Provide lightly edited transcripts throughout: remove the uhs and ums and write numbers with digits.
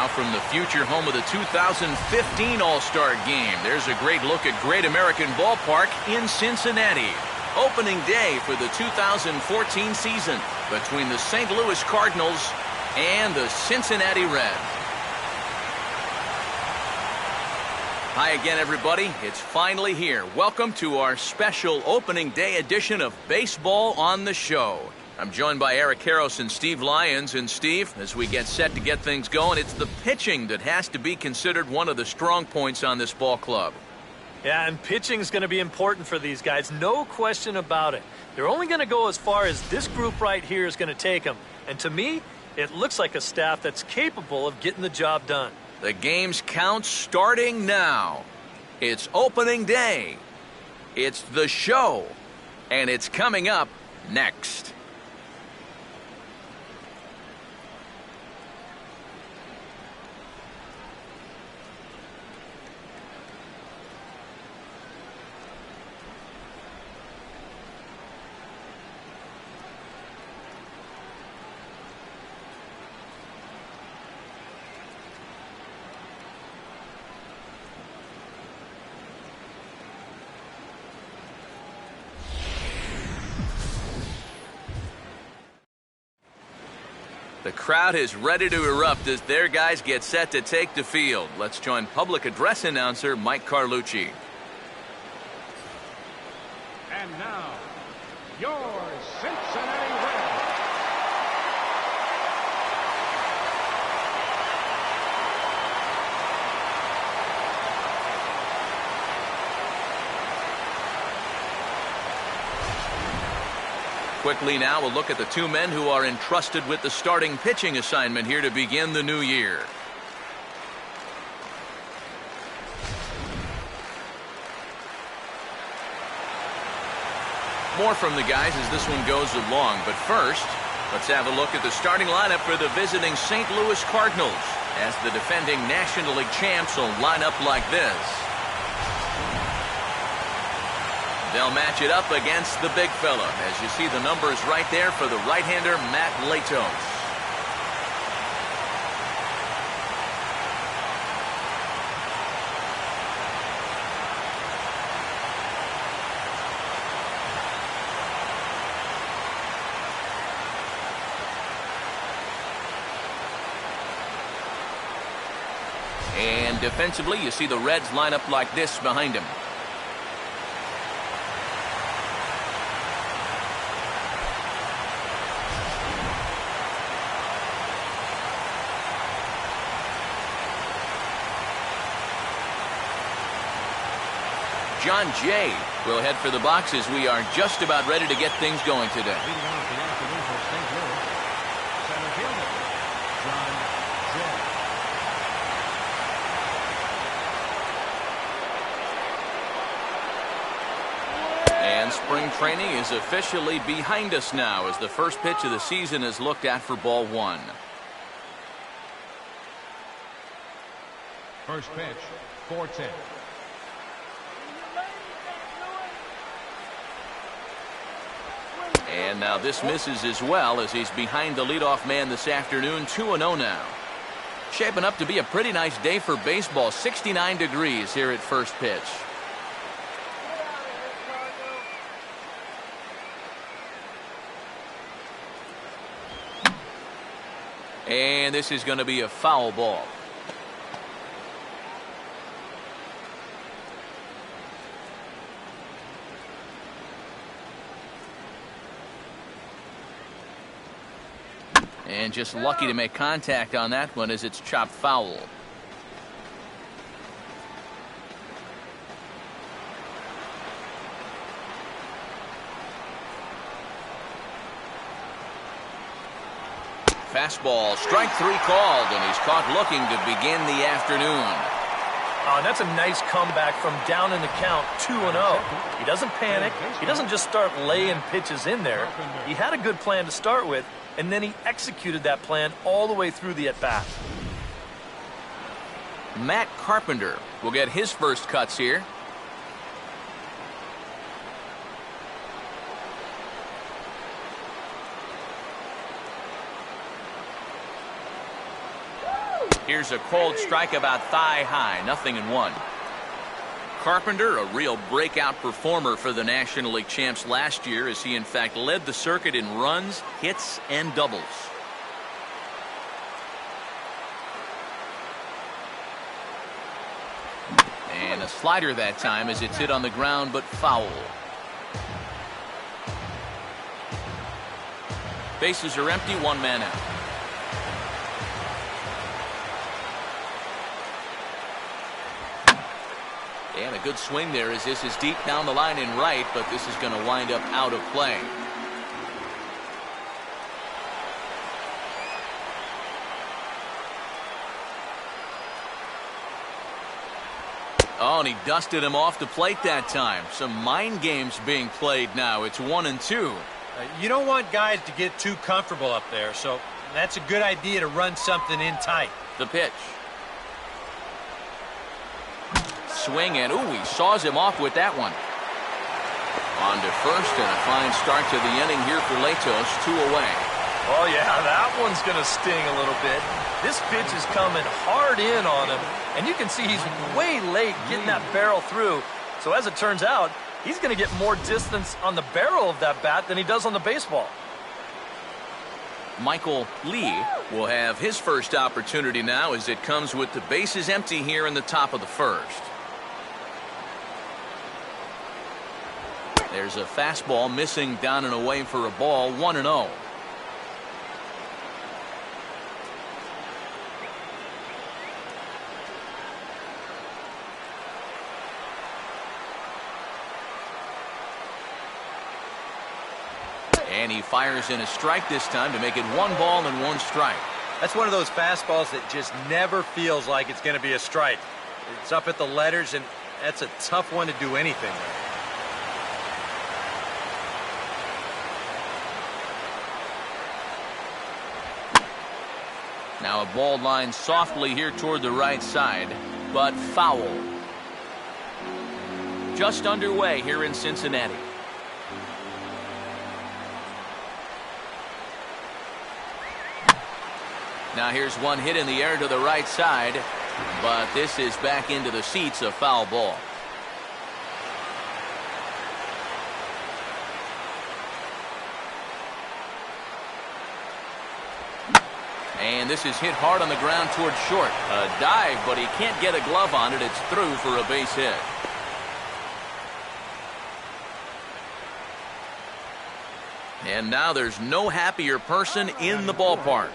now from the future home of the 2015 All-Star Game. There's a great look at Great American Ballpark in Cincinnati. Opening day for the 2014 season between the St. Louis Cardinals and the Cincinnati Reds. Hi again, everybody. It's finally here. Welcome to our special opening day edition of Baseball on the Show. I'm joined by Eric Karros and Steve Lyons. And Steve, as we get set to get things going, it's the pitching that has to be considered one of the strong points on this ball club. Yeah, and pitching is going to be important for these guys, no question about it. They're only going to go as far as this group right here is going to take them. And to me, it looks like a staff that's capable of getting the job done. The game's count starting now. It's opening day. It's the show. And it's coming up next. The crowd is ready to erupt as their guys get set to take the field. Let's join public address announcer Mike Carlucci. And now, your Cincinnati Reds. Quickly now, we'll look at the two men who are entrusted with the starting pitching assignment here to begin the new year. More from the guys as this one goes along, but first, let's have a look at the starting lineup for the visiting St. Louis Cardinals, as the defending National League champs will line up like this. They'll match it up against the big fella, as you see the numbers right there for the right-hander Matt Latos. And defensively, you see the Reds line up like this behind him. John Jay will head for the boxes. We are just about ready to get things going today. Leading off the afternoon for St. Louis, center fielder, John Jay. And spring training is officially behind us now as the first pitch of the season is looked at for ball one. First pitch, 4-10. And now this misses as well as he's behind the leadoff man this afternoon, 2-0 now. Shaping up to be a pretty nice day for baseball, 69 degrees here at first pitch. And this is going to be a foul ball. And just lucky to make contact on that one as it's chopped foul. Fastball, strike three called, and he's caught looking to begin the afternoon. Oh, and that's a nice comeback from down in the count, 2-0. He doesn't panic. He doesn't just start laying pitches in there. He had a good plan to start with, and then he executed that plan all the way through the at-bat. Matt Carpenter will get his first cuts here. Here's a cold strike about thigh high, 0-1. Carpenter, a real breakout performer for the National League champs last year, as he in fact led the circuit in runs, hits, and doubles. And a slider that time as it's hit on the ground, but foul. Bases are empty, one man out. And a good swing there as this is deep down the line in right, but this is going to wind up out of play. Oh, and he dusted him off the plate that time. Some mind games being played now. It's 1-2. You don't want guys to get too comfortable up there, so that's a good idea to run something in tight. The pitch. Swing, and ooh, he saws him off with that one. On to first, and a fine start to the inning here for Latos, 2 away. Oh, yeah, that one's going to sting a little bit. This pitch is coming hard in on him, and you can see he's way late getting that barrel through. So as it turns out, he's going to get more distance on the barrel of that bat than he does on the baseball. Michael Lee will have his first opportunity now as it comes with the bases empty here in the top of the first. There's a fastball missing down and away for a ball, 1-0. And he fires in a strike this time to make it 1 ball and 1 strike. That's one of those fastballs that just never feels like it's going to be a strike. It's up at the letters, and that's a tough one to do anything with. Now a ball line softly here toward the right side, but foul. Just underway here in Cincinnati. Now here's one hit in the air to the right side, but this is back into the seats, a foul ball. And this is hit hard on the ground towards short. A dive, but he can't get a glove on it. It's through for a base hit. And now there's no happier person in the ballpark.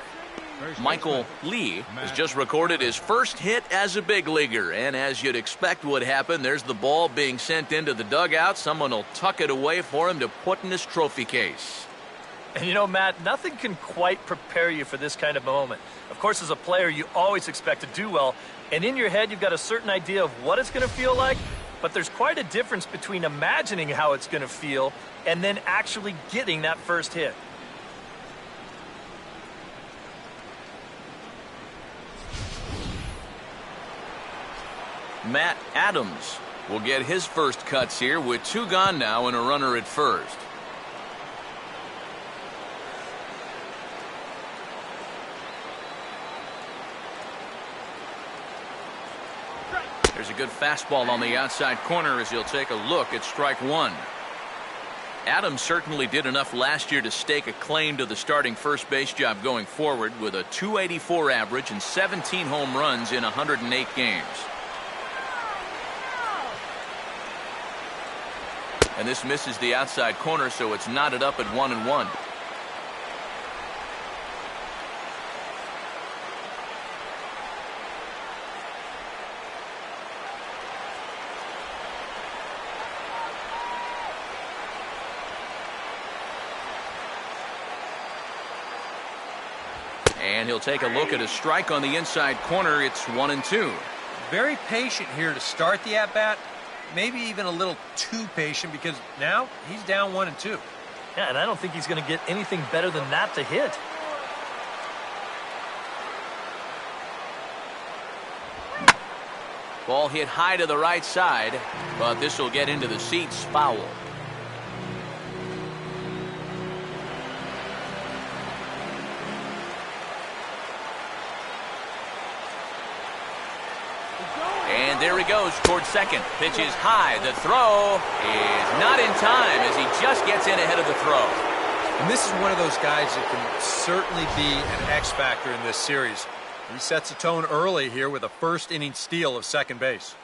Michael Lee has just recorded his first hit as a big leaguer, and as you'd expect would happen, there's the ball being sent into the dugout. Someone will tuck it away for him to put in his trophy case. And you know, Matt, nothing can quite prepare you for this kind of moment. Of course, as a player, you always expect to do well, and in your head, you've got a certain idea of what it's going to feel like, but there's quite a difference between imagining how it's going to feel and then actually getting that first hit. Matt Adams will get his first cuts here with 2 gone now and a runner at first. There's a good fastball on the outside corner as he'll take a look at strike 1. Adams certainly did enough last year to stake a claim to the starting first base job going forward with a .284 average and 17 home runs in 108 games. And this misses the outside corner, so it's knotted up at 1-1. And he'll take a look at a strike on the inside corner. It's 1-2. Very patient here to start the at-bat. Maybe even a little too patient because now he's down 1-2. Yeah, and I don't think he's going to get anything better than that to hit. Ball hit high to the right side, but this will get into the seats, foul. And there he goes towards second. Pitch is high. The throw is not in time as he just gets in ahead of the throw. And this is one of those guys that can certainly be an X factor in this series. He sets the tone early here with a first inning steal of second base.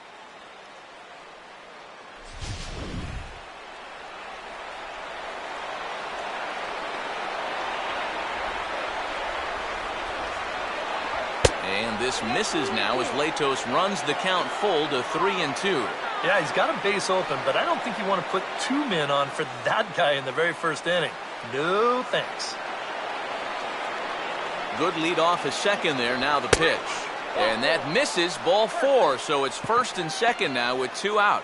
And this misses now as Latos runs the count full to 3-2. Yeah, he's got a base open, but I don't think you want to put two men on for that guy in the very first inning. No thanks. Good lead off at second there. Now the pitch. And that misses, ball 4. So it's first and second now with 2 out.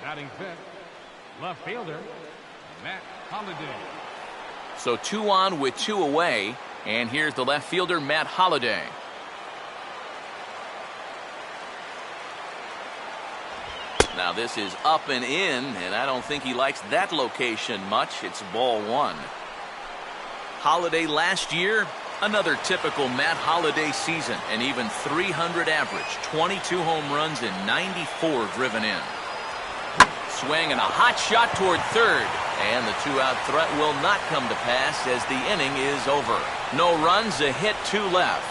Batting fifth, left fielder, Matt Holliday. So 2 on with 2 away. And here's the left fielder, Matt Holliday. Now this is up and in, and I don't think he likes that location much. It's ball 1. Holliday last year, another typical Matt Holliday season. An even 300 average, 22 home runs and 94 driven in. Swing and a hot shot toward third. And the 2-out threat will not come to pass as the inning is over. No runs, a hit, 2 left.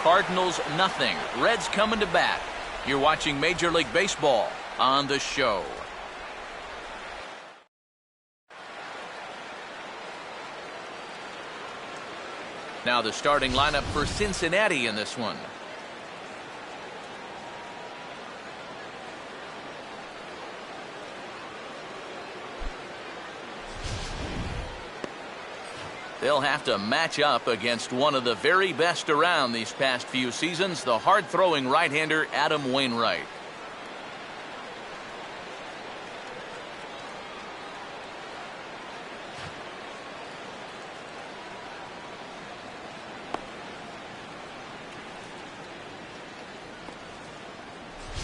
Cardinals nothing. Reds coming to bat. You're watching Major League Baseball on the show. Now the starting lineup for Cincinnati in this one. They'll have to match up against one of the very best around these past few seasons, the hard-throwing right-hander Adam Wainwright.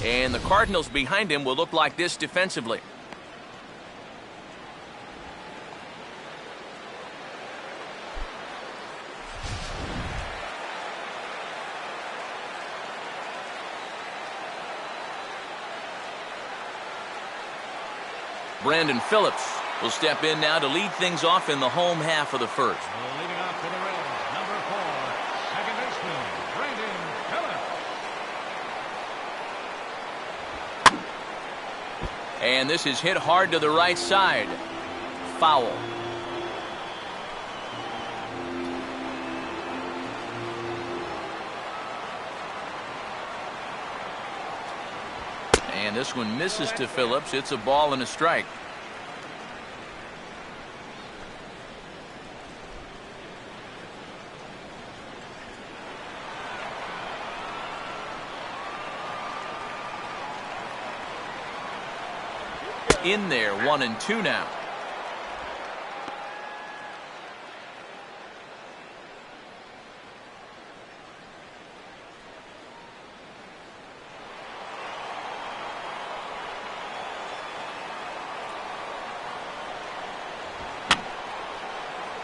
And the Cardinals behind him will look like this defensively. Brandon Phillips will step in now to lead things off in the home half of the first. Leading off for the Reds, number 4, second baseman, Brandon Phillips. And this is hit hard to the right side. Foul. And this one misses to Phillips. It's a ball and a strike. In there, 1-2 now.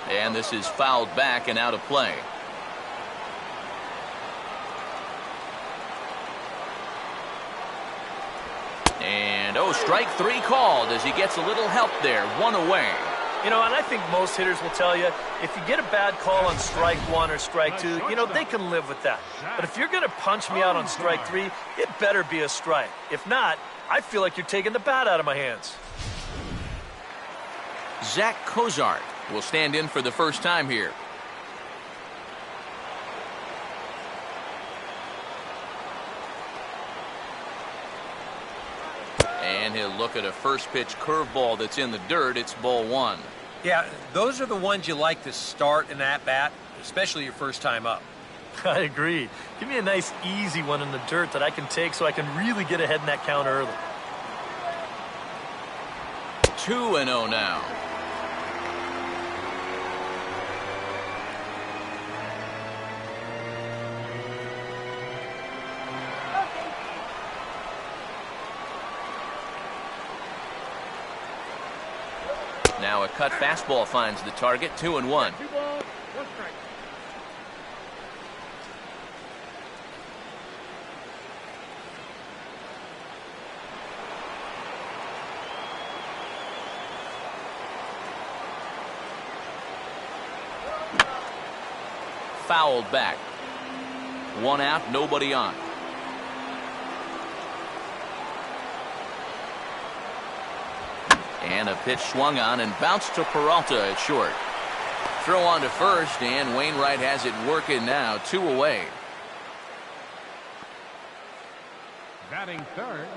And this is fouled back and out of play. And strike 3 called as he gets a little help there. 1 away. You know, and I think most hitters will tell you, if you get a bad call on strike 1 or strike 2, you know, they can live with that. But if you're going to punch me out on strike 3, it better be a strike. If not, I feel like you're taking the bat out of my hands. Zach Cozart will stand in for the first time here. And he'll look at a first pitch curveball that's in the dirt. It's ball 1. Yeah, those are the ones you like to start in that bat, especially your first time up. I agree. Give me a nice easy one in the dirt that I can take so I can really get ahead in that count early. 2-0 now. Now a cut fastball finds the target. 2-1. 2 balls, 1 strike. fouled back. 1 out, nobody on. And a pitch swung on and bounced to Peralta at short. Throw on to first, and Wainwright has it working now. 2 away. Batting third,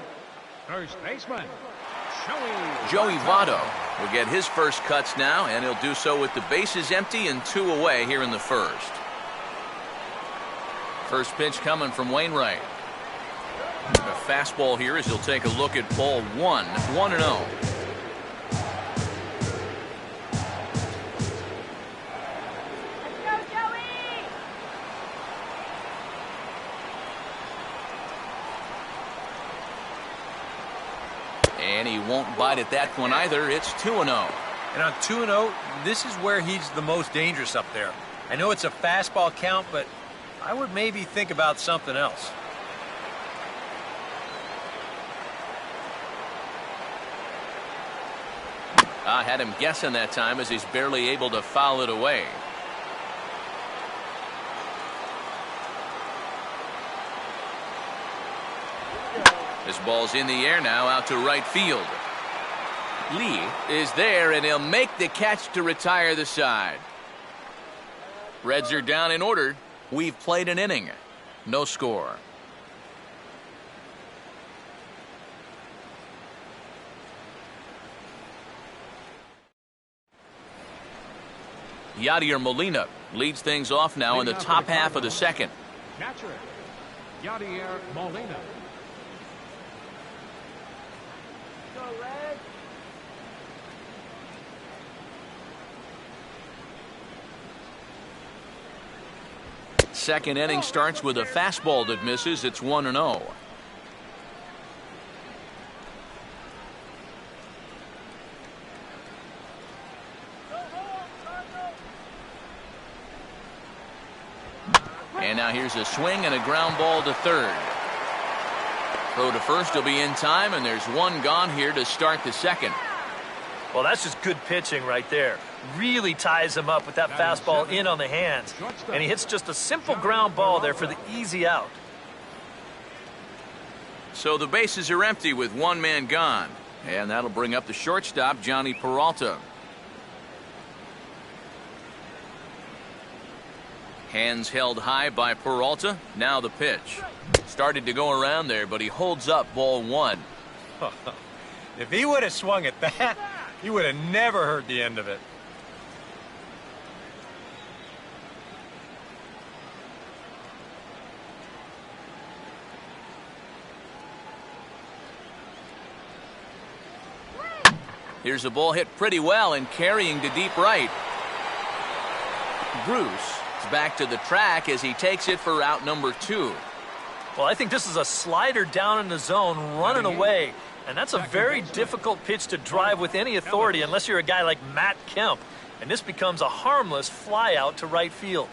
first baseman, Joey Votto will get his first cuts now, and he'll do so with the bases empty and 2 away here in the first. First pitch coming from Wainwright. A fastball here as he'll take a look at ball 1. 1-0. And he won't bite at that one either. It's 2-0. And on 2-0, this is where he's the most dangerous up there. I know it's a fastball count, but I would maybe think about something else. I had him guessing that time as he's barely able to foul it away. This ball's in the air now, out to right field. Lee is there, and he'll make the catch to retire the side. Reds are down in order. We've played an inning. No score. Yadier Molina leads things off now in the top half of the second. catcher, Yadier Molina. Second inning starts with a fastball that misses. It's 1-0. And now here's a swing and a ground ball to third. Throw to first will be in time, and there's one gone here to start the second. Well, that's just good pitching right there. Really ties him up with that fastball in on the hands. And he hits just a simple ground ball there for the easy out. So the bases are empty with one man gone. And that'll bring up the shortstop, Johnny Peralta. Hands held high by Peralta. Now the pitch. Started to go around there, but he holds up ball 1. If he would have swung at that, he would have never heard the end of it. Here's a ball hit pretty well and carrying to deep right. Bruce is back to the track as he takes it for out number 2. Well, I think this is a slider down in the zone, running away. And that's a very difficult pitch to drive with any authority unless you're a guy like Matt Kemp. And this becomes a harmless fly out to right field.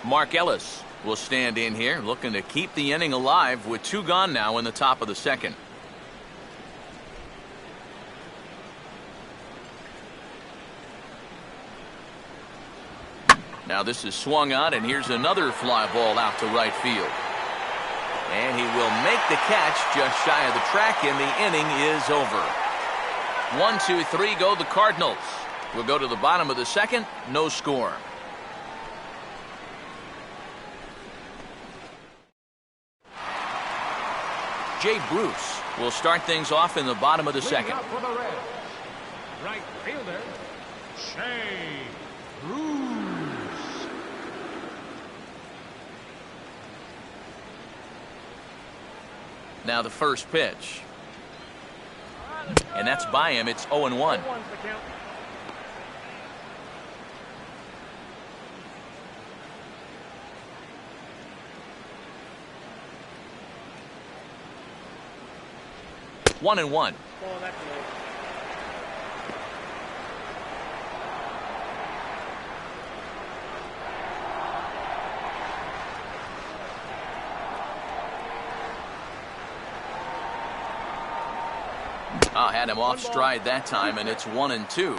Mark Ellis will stand in here looking to keep the inning alive with 2 gone now in the top of the second. Now this is swung on, and here's another fly ball out to right field. And he will make the catch just shy of the track, and the inning is over. 1, 2, 3 go the Cardinals. We'll go to the bottom of the second. No score. Jay Bruce will start things off in the bottom of the second. Out for the Reds, right fielder, Jay Bruce. Now the first pitch. And that's by him. It's 0-1. One and one. Had him off stride that time, and it's 1-2.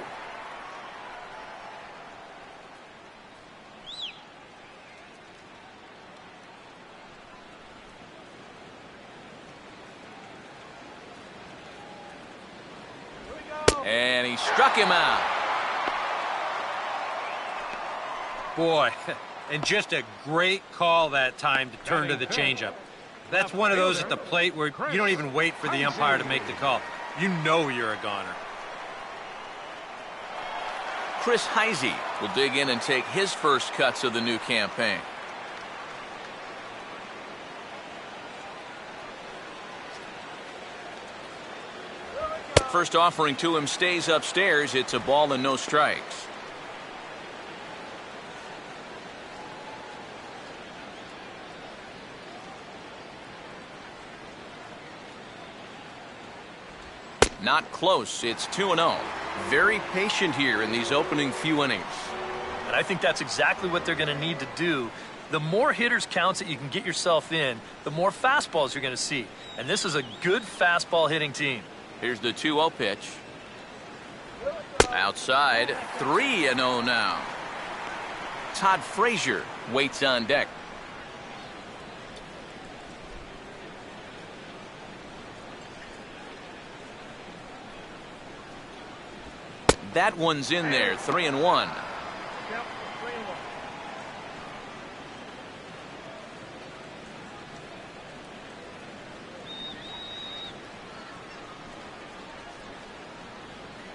And he struck him out. Boy, and just a great call that time to turn to the changeup. That's one of those at the plate where you don't even wait for the umpire to make the call. You know you're a goner. Chris Heisey will dig in and take his first cuts of the new campaign. First offering to him stays upstairs. It's a ball and no strikes. Not close. It's 2-0. Very patient here in these opening few innings. And I think that's exactly what they're going to need to do. The more hitters counts that you can get yourself in, the more fastballs you're going to see. And this is a good fastball hitting team. Here's the 2-0 pitch. Outside, 3-0 now. Todd Frazier waits on deck. That one's in there, 3-1.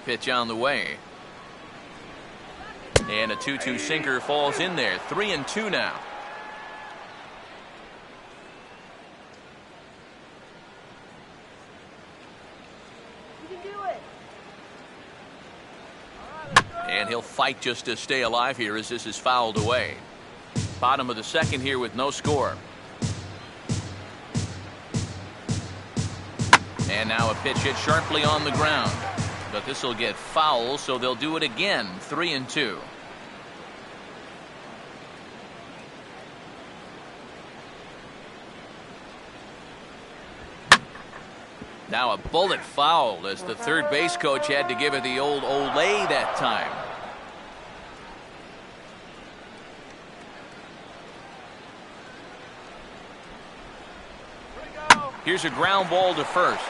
Pitch on the way. And a 2-2 sinker falls in there, 3-2 now. And he'll fight just to stay alive here as this is fouled away. Bottom of the second here with no score. And now a pitch hit sharply on the ground. But this will get foul, so they'll do it again, 3-2. Now a bullet foul as the third base coach had to give it the old Olay that time. Here's a ground ball to first.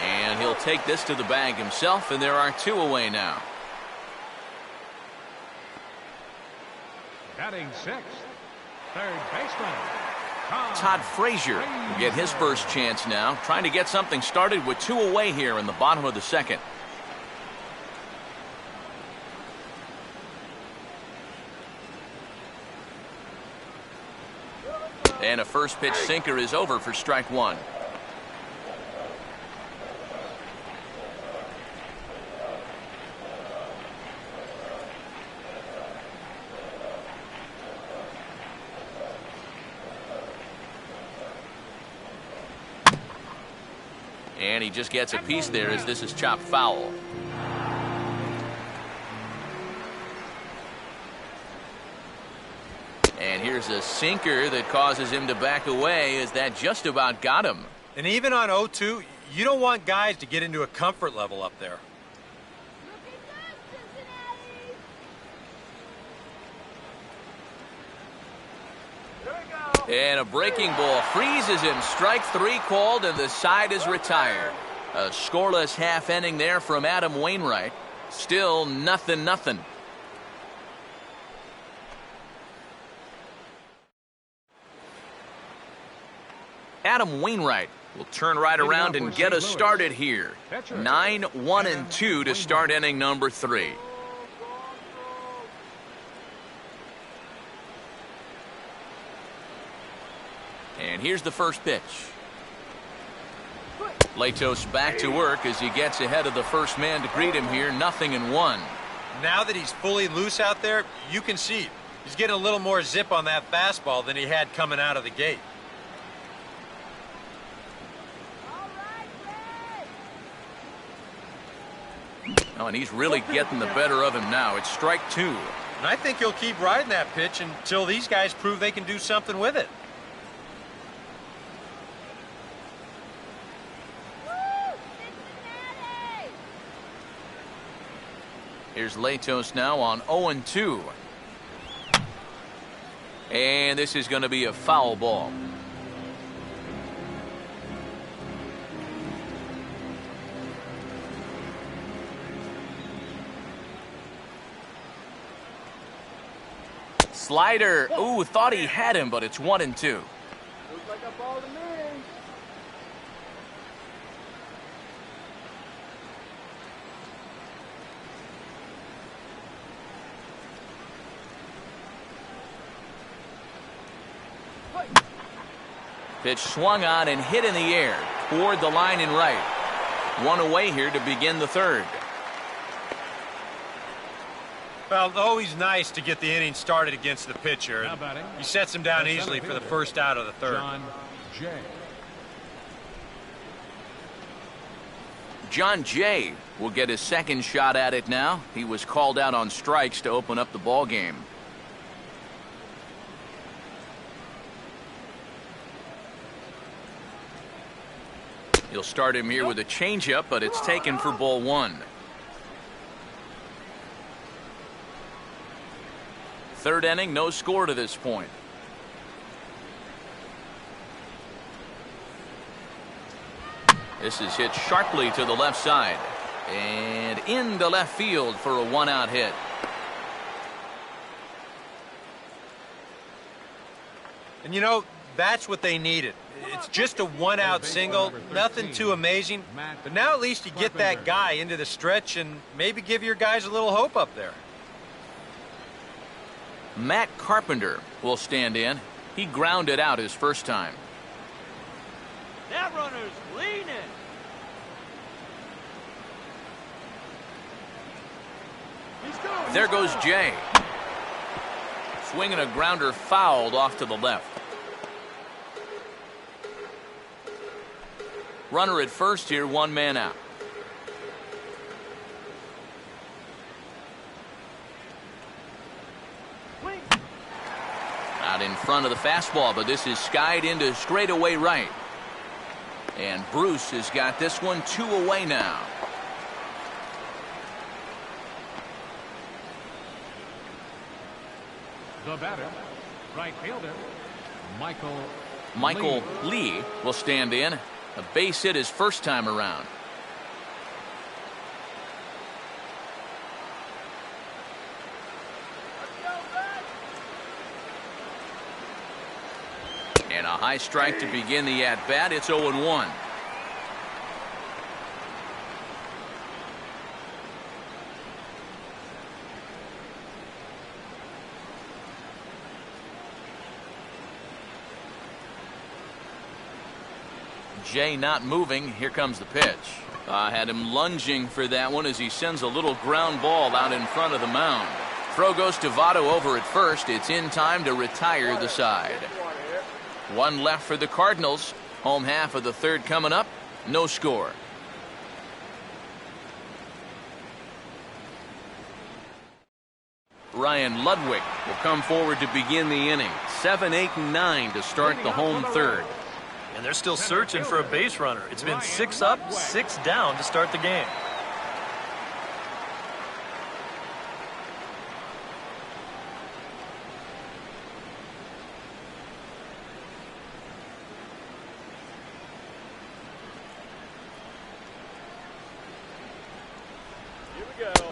And he'll take this to the bag himself, and there are 2 away now. Batting sixth, third baseman, Todd Frazier will get his first chance now, trying to get something started with 2 away here in the bottom of the second. And a first pitch sinker is over for strike 1. And he just gets a piece there as this is chopped foul. And here's a sinker that causes him to back away as that just about got him. And even on 0-2, you don't want guys to get into a comfort level up there. And a breaking ball freezes him. Strike 3 called, and the side is retired. A scoreless half inning there from Adam Wainwright. Still 0-0. Adam Wainwright will turn right around and get us started here. 9-1-2 to start inning number 3. And here's the first pitch. Latos back to work as he gets ahead of the first man to greet him here. 0-1. Now that he's fully loose out there, you can see he's getting a little more zip on that fastball than he had coming out of the gate. Oh, and he's really getting the better of him now. It's strike 2. And I think he'll keep riding that pitch until these guys prove they can do something with it. Here's Latos now on 0-2. And this is going to be a foul ball. Slider. Ooh, thought he had him, but it's 1-2. Looks like a ball to me. Pitch swung on and hit in the air toward the line and right. One away here to begin the third. Well, always nice to get the inning started against the pitcher. Now batting, He sets him down the easily center for the fielder, first out of the third. John Jay. John Jay will get his second shot at it now. He was called out on strikes to open up the ball game. He'll start him here with a changeup, but it's taken for ball one. Third inning, no score to this point. This is hit sharply to the left side and into left field for a one-out hit. And you know, that's what they needed. It's just a one-out single, nothing too amazing. But now at least you get that guy into the stretch and maybe give your guys a little hope up there. Matt Carpenter will stand in. He grounded out his first time. That runner's leaning. There goes Jay. Swinging a grounder fouled off to the left. Runner at first here, one man out. Out in front of the fastball, but this is skied into straightaway right. And Bruce has got this one 2 away now. The batter, right fielder, Michael Lee will stand in. A base hit his first time around. And a high strike to begin the at-bat. It's 0-1. Jay not moving. Here comes the pitch. Had him lunging for that one as he sends a little ground ball out in front of the mound. Throw goes to Votto over at first. It's in time to retire the side. One left for the Cardinals. Home half of the third coming up. No score. Ryan Ludwig will come forward to begin the inning. 7, 8, and 9 to start the home third. And they're still searching for a base runner. It's been 6 up, 6 down to start the game.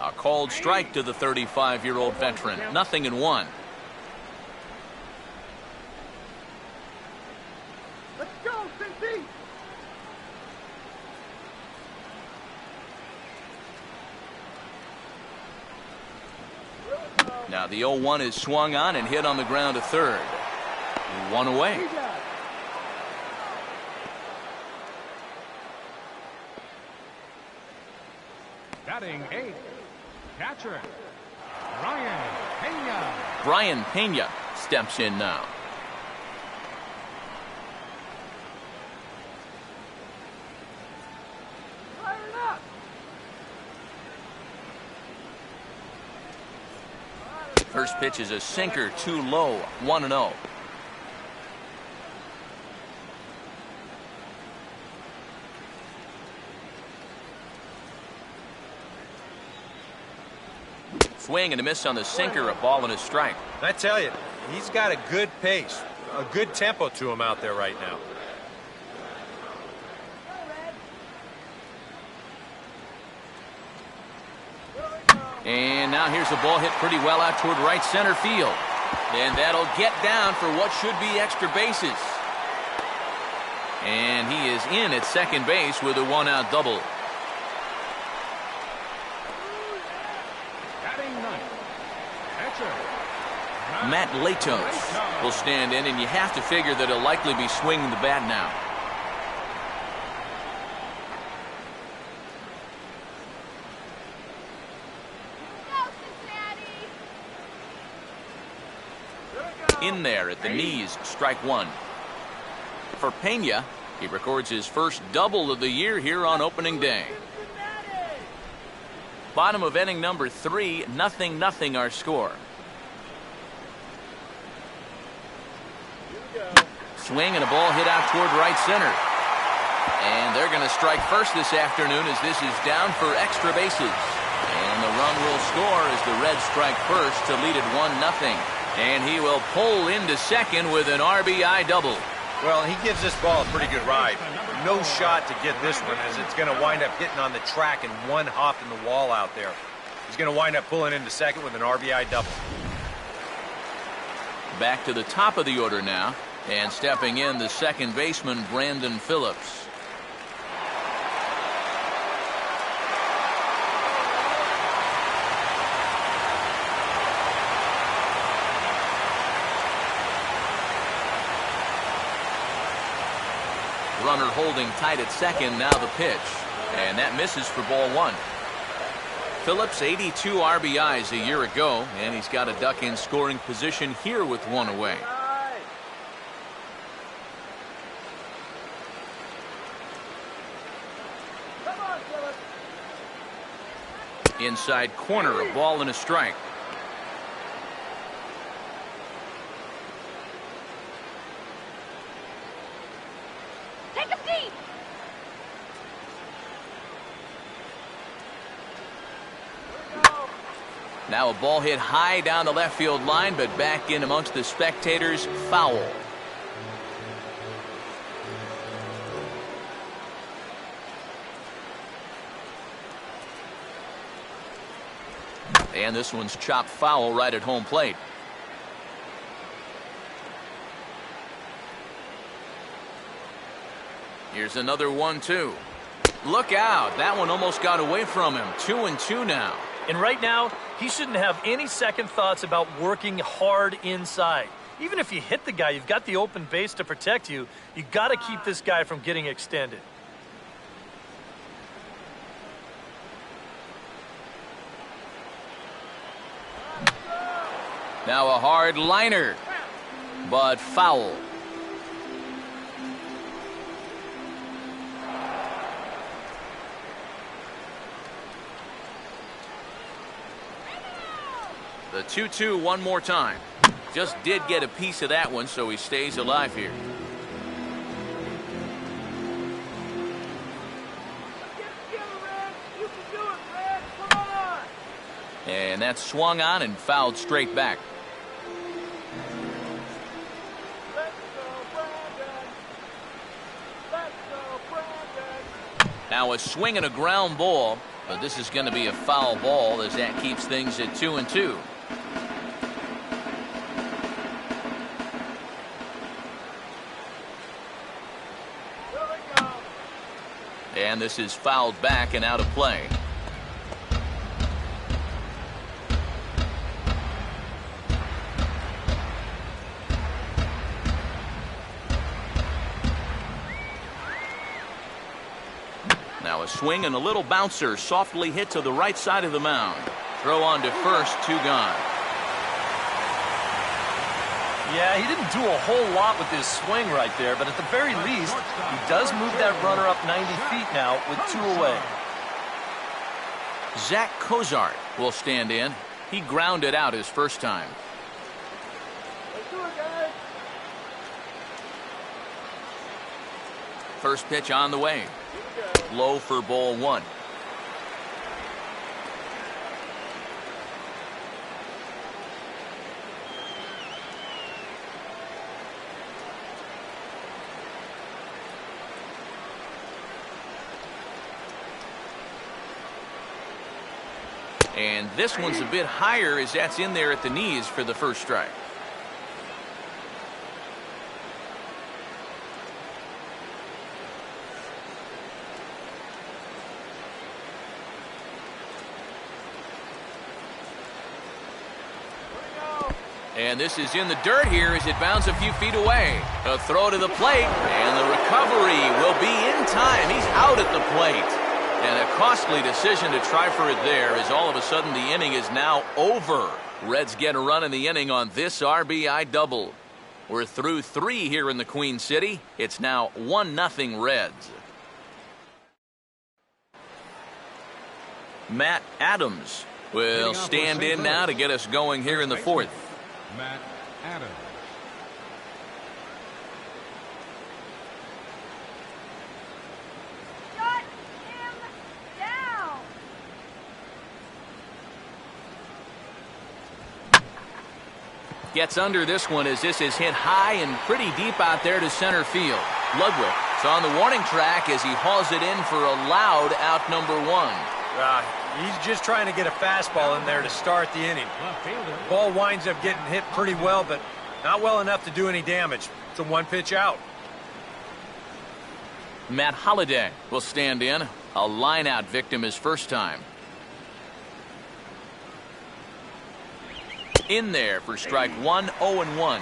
A called strike to the 35-year-old veteran. 0-1. Let's go, Cincy! Now the 0-1 is swung on and hit on the ground to third. One away. batting 8th, catcher, Brian Pena. Brian Pena steps in now. First pitch is a sinker, too low, 1-0. Swing and a miss on the sinker, a ball and a strike. I tell you, he's got a good pace, a good tempo to him out there right now. And now here's a ball hit pretty well out toward right center field. And that'll get down for what should be extra bases. And he is in at second base with a one-out double. Batting ninth, catcher. Matt Latos will stand in, and you have to figure that he'll likely be swinging the bat now. In there at the knees, strike one. For Pena, he records his first double of the year here on opening day. Bottom of inning number 3, 0-0 our score. Swing and a ball hit out toward right center. And they're going to strike first this afternoon as this is down for extra bases. And the run will score as the Reds strike first to lead it 1-0. And he will pull into second with an RBI double. Well, he gives this ball a pretty good ride. No shot to get this one, as it's going to wind up hitting on the track and one hop in the wall out there. He's going to wind up pulling into second with an RBI double. Back to the top of the order now, and stepping in the second baseman, Brandon Phillips. Runner holding tight at second, now the pitch. And that misses for ball one. Phillips, 82 RBIs a year ago, and he's got a duck in scoring position here with one away. Inside corner, a ball and a strike. Now a ball hit high down the left field line, but back in amongst the spectators, foul. And this one's chopped foul right at home plate. Here's another 1-2. Look out. That one almost got away from him. 2-2 now. And right now, he shouldn't have any second thoughts about working hard inside. Even if you hit the guy, you've got the open base to protect you. You got to keep this guy from getting extended. Now a hard liner, but foul. The 2-2 one more time. Just did get a piece of that one, so he stays alive here. And that's swung on and fouled straight back. Now a swing and a ground ball, but this is going to be a foul ball as that keeps things at 2-2. And this is fouled back and out of play. Now a swing and a little bouncer softly hit to the right side of the mound. Throw on to first, 2 gone. Yeah, he didn't do a whole lot with his swing right there, but at the very least, he does move that runner up 90 feet now with 2 away. Zach Cozart will stand in. He grounded out his first time. First pitch on the way. Low for ball 1. And this one's a bit higher as that's in there at the knees for the first strike. And this is in the dirt here as it bounds a few feet away. A throw to the plate, and the recovery will be in time. He's out at the plate. And a costly decision to try for it there, as all of a sudden the inning is now over. Reds get a run in the inning on this RBI double. We're through 3 here in the Queen City. It's now 1-0 Reds. Matt Adams will stand in now to get us going here in the 4th. Matt Adams. Shut him down. Gets under this one as this is hit high and pretty deep out there to center field. Ludwig is on the warning track as he hauls it in for a loud out number 1. He's just trying to get a fastball in there to start the inning. Left fielder. Ball winds up getting hit pretty well, but not well enough to do any damage. It's a 1-pitch out. Matt Holliday will stand in. A line-out victim his first time. In there for strike 1, 0-1.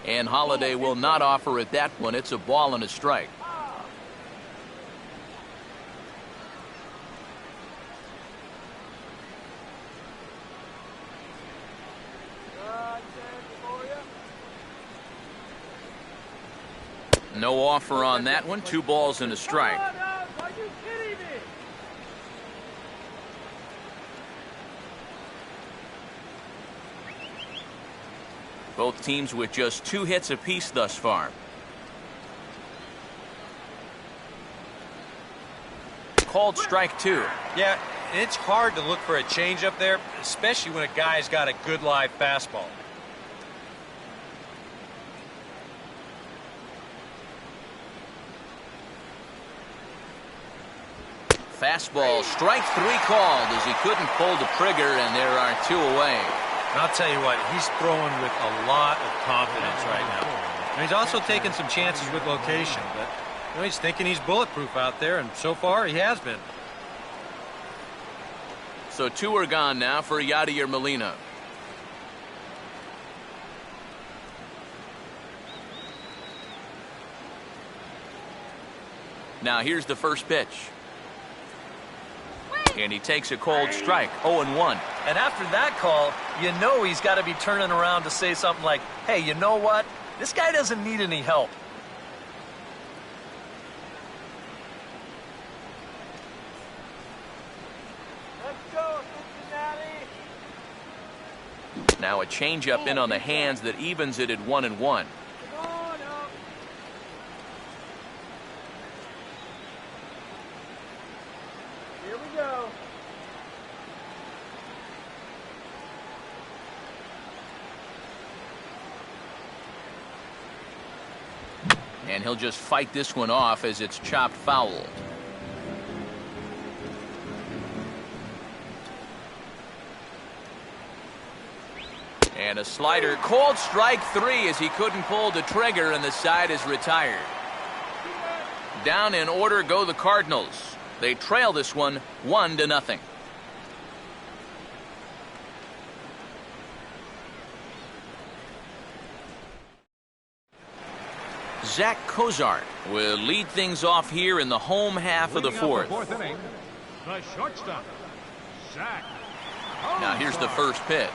And Holliday will not offer at that one. It's a ball and a strike. No offer on that one. 2 balls and a strike. Are you kidding me? Both teams with just 2 hits apiece thus far. Called strike 2. Yeah, it's hard to look for a changeup there, especially when a guy's got a good live fastball. Fastball, strike 3 called as he couldn't pull the trigger, and there are 2 away. And I'll tell you what, he's throwing with a lot of confidence right now. And he's also taking some chances with location, but he's thinking he's bulletproof out there, and so far he has been. So 2 are gone now for Yadier Molina. Now here's the first pitch. And he takes a cold strike, 0-1. And after that call, you know he's got to be turning around to say something like, hey, you know what? This guy doesn't need any help. Let's go, Cincinnati. Now a changeup in on the hands that evens it at 1-1. Come on up. Here we go. And he'll just fight this one off as it's chopped foul. And a slider, called strike 3 as he couldn't pull the trigger, and the side is retired. Down in order go the Cardinals. They trail this one 1-0. Zach Cozart will lead things off here in the home half of the Leading off 4th. the 4th inning, the shortstop, Zach. Now here's the first pitch.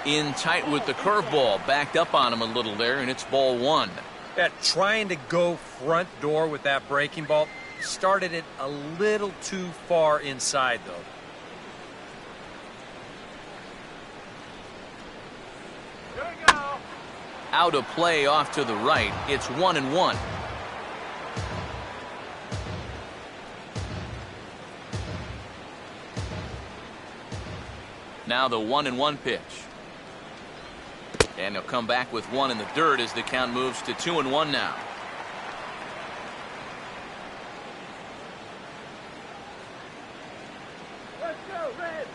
In tight with the curveball, backed up on him a little there, and it's ball 1. Yeah, trying to go front door with that breaking ball started it a little too far inside, though. Here we go. Out of play off to the right. It's 1-1. Now the 1-1 pitch. And he'll come back with 1 in the dirt as the count moves to 2-1 now. Let's go, Red.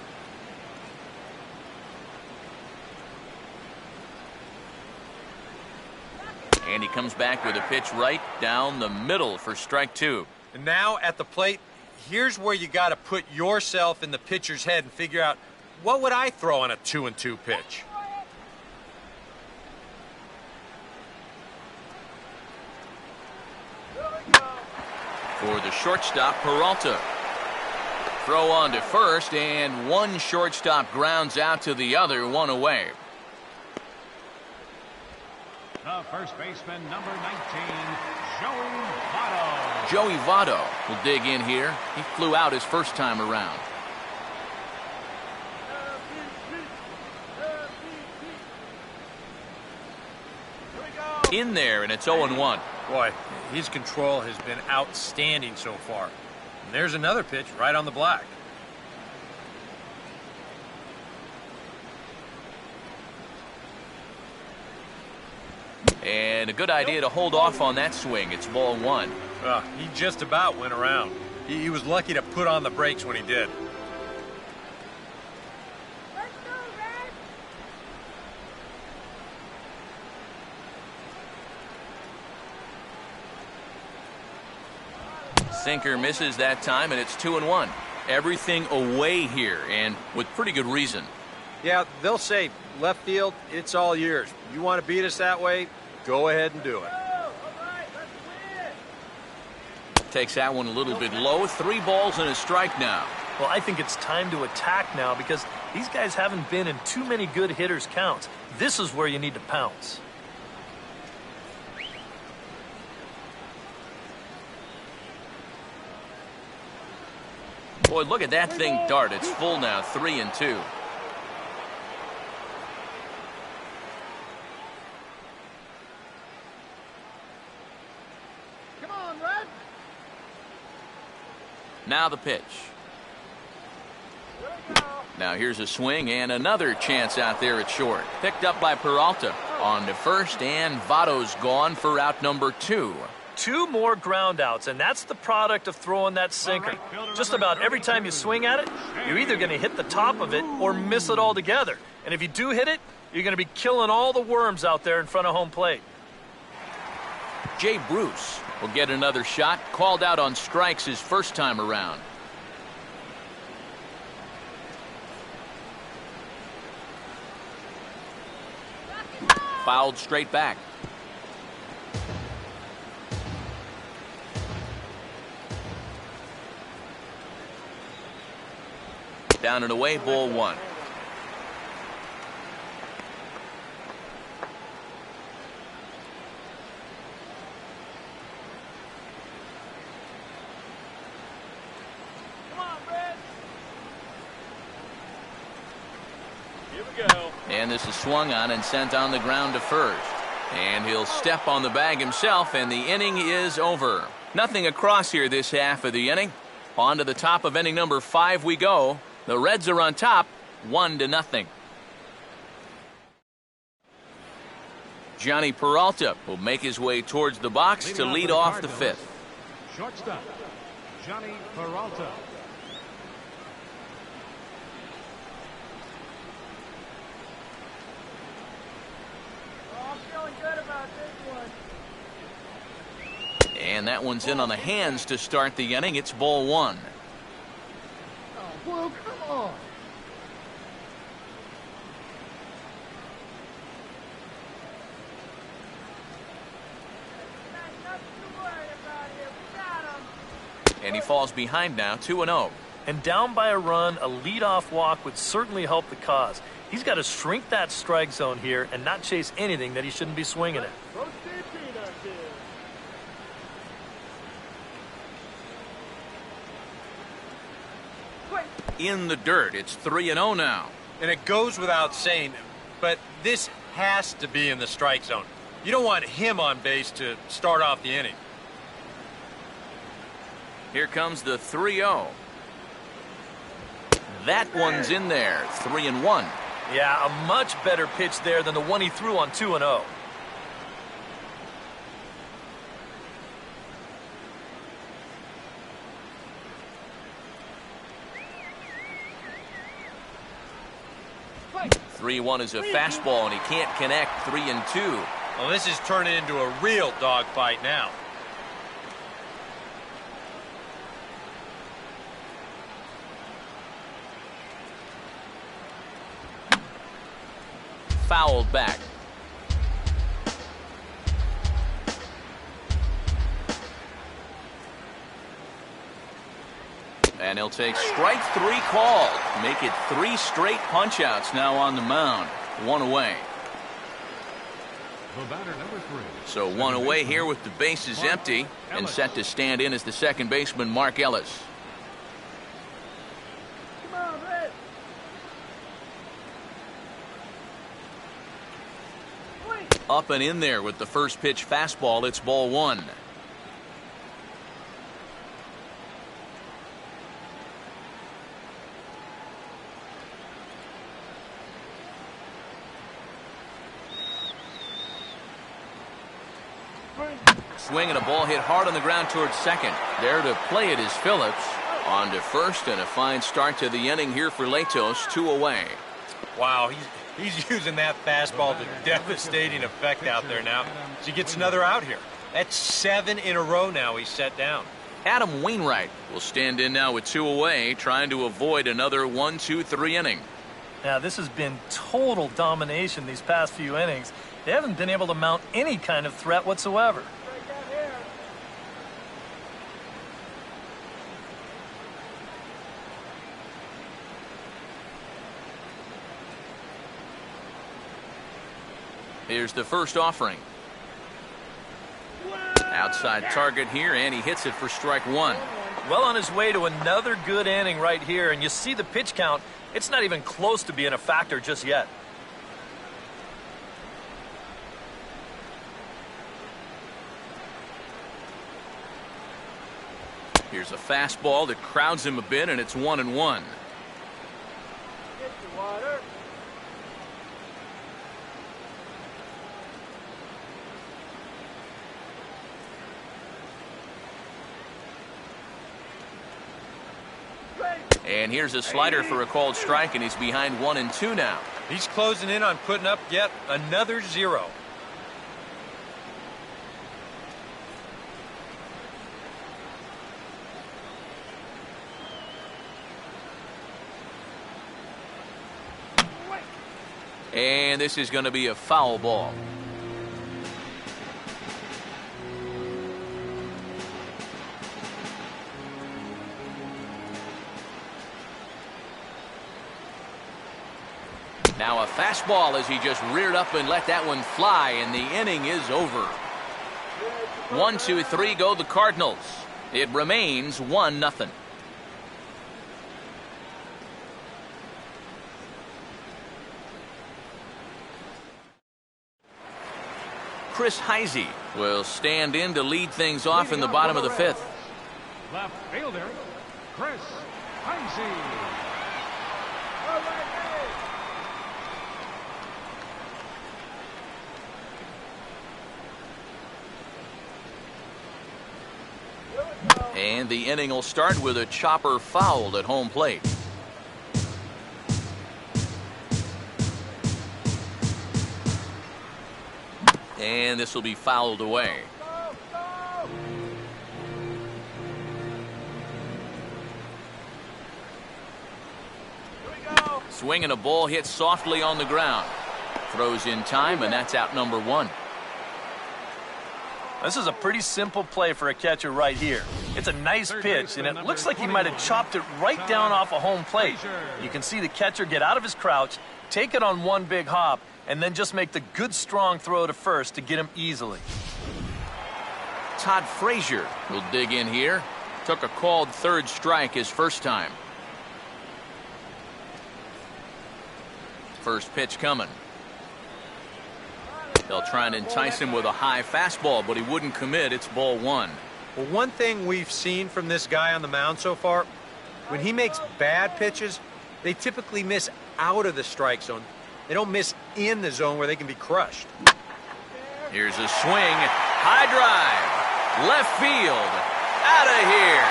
And he comes back with a pitch right down the middle for strike 2. And now at the plate, here's where you got to put yourself in the pitcher's head and figure out, what would I throw on a 2-2 pitch? For the shortstop, Peralta. Throw on to first, and one shortstop grounds out to the other, one away. The first baseman, number 19, Joey Votto. Joey Votto will dig in here. He flew out his first time around. In there, and it's 0-1. Boy, his control has been outstanding so far. And there's another pitch right on the black. And a good idea to hold off on that swing. It's ball 1. He just about went around. He was lucky to put on the brakes when he did. Let's go, Red. Sinker misses that time, and it's 2-1. Everything away here, and with pretty good reason. Yeah, they'll say, left field, it's all yours. You want to beat us that way? Go ahead and do it. All right, let's win. Takes that one a little bit low. 3 balls and a strike now. Well, I think it's time to attack now because these guys haven't been in too many good hitters' counts. This is where you need to pounce. Boy, look at that thing dart. It's full now, 3-2. Come on, Red. Now the pitch. Here we go. Now here's a swing and another chance out there at short. Picked up by Peralta. On to first, and Votto's gone for out number 2. 2 more ground outs, and that's the product of throwing that sinker. Just about every time you swing at it, you're either going to hit the top of it or miss it altogether. And if you do hit it, you're going to be killing all the worms out there in front of home plate. Jay Bruce will get another shot. Called out on strikes his first time around. Fouled straight back. Down and away, ball 1. Come on, Red. Here we go. And this is swung on and sent on the ground to first. And he'll step on the bag himself, and the inning is over. Nothing across here this half of the inning. On to the top of inning number 5 we go. The Reds are on top, 1-0. Johnny Peralta will make his way towards the box to lead off the 5th. Shortstop, Johnny Peralta. Oh, I'm feeling good about this one. And that one's in on the hands to start the inning. It's ball 1. Oh, Blue, come on. Nothing to worry about here. We got him. And he falls behind now, 2-0. And down by a run, a leadoff walk would certainly help the cause. He's got to shrink that strike zone here and not chase anything that he shouldn't be swinging at. Roast beef peanuts here. In the dirt, it's 3-0 now. And it goes without saying, but this has to be in the strike zone. You don't want him on base to start off the inning. Here comes the 3-0. That one's in there, 3-1. Yeah, a much better pitch there than the one he threw on 2-0. Three-one is a fastball, and he can't connect. 3-2. Well, this is turning into a real dogfight now. Fouled back. And he'll take strike 3 called. Make it 3 straight punch-outs now on the mound. 1 away. The batter, number 3. So 1 away here with the bases empty and set to stand in as the second baseman, Mark Ellis. Come on, Red. Wait. Up and in there with the first pitch fastball. It's ball 1. Swing and a ball hit hard on the ground towards second. There to play it is Phillips. On to first, and a fine start to the inning here for Latos. 2 away. Wow, he's using that fastball to devastating effect out there now. So he gets another out here. That's 7 in a row now he's set down. Adam Wainwright will stand in now with 2 away, trying to avoid another 1-2-3 inning. Now, this has been total domination these past few innings. They haven't been able to mount any kind of threat whatsoever. Right down here. Here's the first offering. Outside target here, and he hits it for strike 1. Well on his way to another good inning right here, and you see the pitch count. It's not even close to being a factor just yet. Here's a fastball that crowds him a bit, and it's 1-1. Get the water. And here's a slider for a called strike, and he's behind 1-2 now. He's closing in on putting up yet another 0. And this is going to be a foul ball. Now a fastball as he just reared up and let that one fly, and the inning is over. 1-2-3 go the Cardinals. It remains 1-0. Chris Heisey will stand in to lead things off in the bottom of the 5th. Left fielder, Chris Heisey. All right, hey. And the inning will start with a chopper fouled at home plate. And this will be fouled away. Go, go. Here we go. Swing and a ball hit softly on the ground. Throws in time, and that's out number 1. This is a pretty simple play for a catcher right here. It's a nice pitch, and it looks like he might have chopped it right down off a home plate. You can see the catcher get out of his crouch, take it on one big hop, and then just make the good, strong throw to first to get him easily. Todd Frazier will dig in here. Took a called third strike his first time. First pitch coming. They'll try and entice him with a high fastball, but he wouldn't commit. It's ball 1. Well, one thing we've seen from this guy on the mound so far, when he makes bad pitches, they typically miss out of the strike zone. They don't miss in the zone where they can be crushed. Here's a swing. High drive. Left field. Out of here.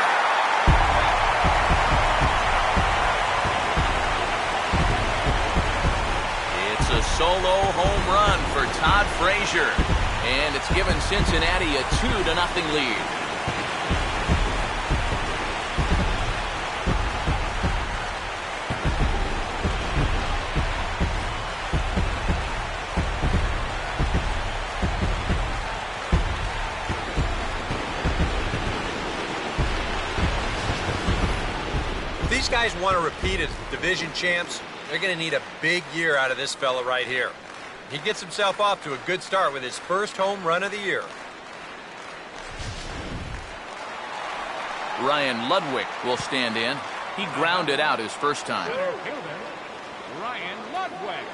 It's a solo home run for Todd Frazier. And it's given Cincinnati a 2-0 lead. These guys want to repeat as division champs. They're going to need a big year out of this fella right here. He gets himself off to a good start with his first home run of the year. Ryan Ludwig will stand in. He grounded out his first time. Center fielder, Ryan Ludwig.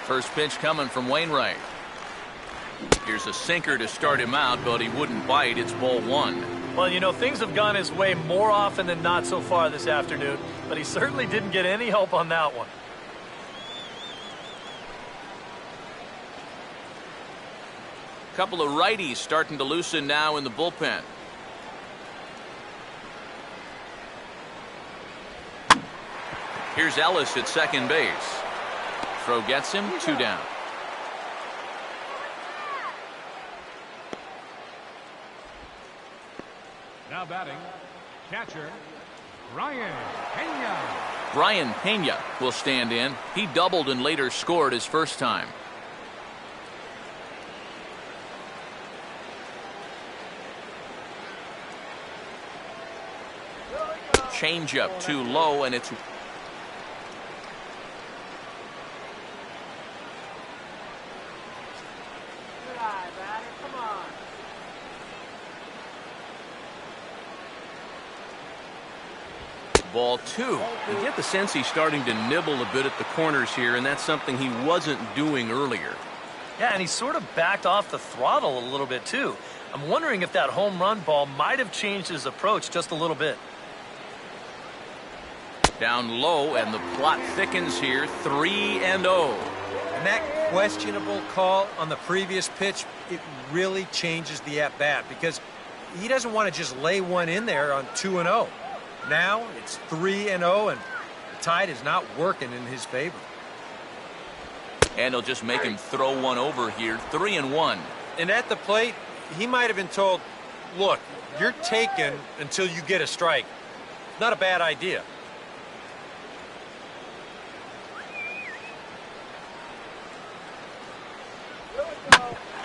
First pitch coming from Wainwright. Here's a sinker to start him out, but he wouldn't bite. It's ball one. Well, you know, things have gone his way more often than not so far this afternoon, but he certainly didn't get any help on that one. Couple of righties starting to loosen now in the bullpen. Here's Ellis at second base. Throw gets him, 2 down. Now batting, catcher, Brian Pena. Brian Pena will stand in. He doubled and later scored his first time. Changeup too low, and it's Good eye, batter. Come on. ball 2. You get the sense he's starting to nibble a bit at the corners here, and that's something he wasn't doing earlier. Yeah, and he sort of backed off the throttle a little bit, too. I'm wondering if that home run ball might have changed his approach just a little bit. Down low, and the plot thickens here, 3-0. And that questionable call on the previous pitch, it really changes the at-bat because he doesn't want to just lay one in there on 2-0. Now it's 3-0, and the tide is not working in his favor. And he'll just make him throw one over here, 3-1. And at the plate, he might have been told, look, you're taken until you get a strike. Not a bad idea.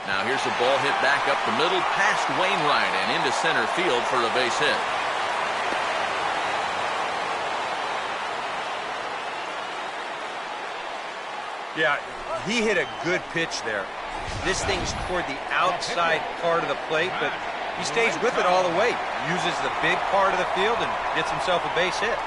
Now here's a ball hit back up the middle, past Wainwright and into center field for a base hit. Yeah, he hit a good pitch there. This thing's toward the outside part of the plate, but he stays with it all the way. Uses the big part of the field and gets himself a base hit.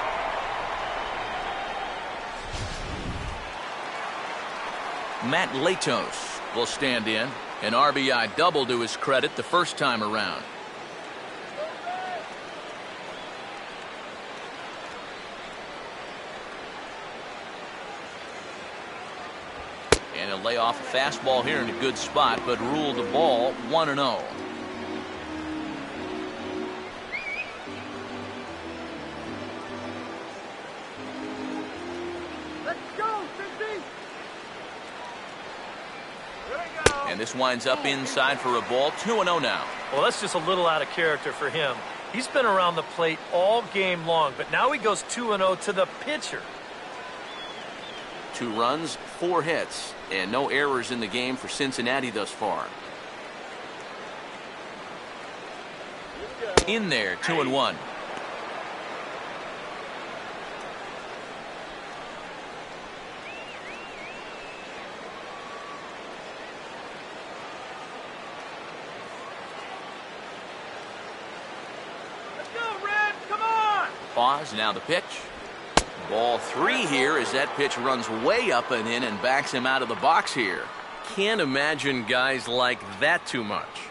Matt Latos will stand in. An RBI double to his credit the first time around. And he'll lay off a fastball here in a good spot, but ruled the ball 1-0. Let's go, Cincy! And this winds up inside for a ball, 2-0 now. Well, that's just a little out of character for him. He's been around the plate all game long, but now he goes 2-0 to the pitcher. 2 runs, 4 hits, and no errors in the game for Cincinnati thus far. In there, 2-1. Let's go, Red! Come on! Pause, now the pitch. Ball 3 here as that pitch runs way up and in and backs him out of the box here. Can't imagine guys like that too much.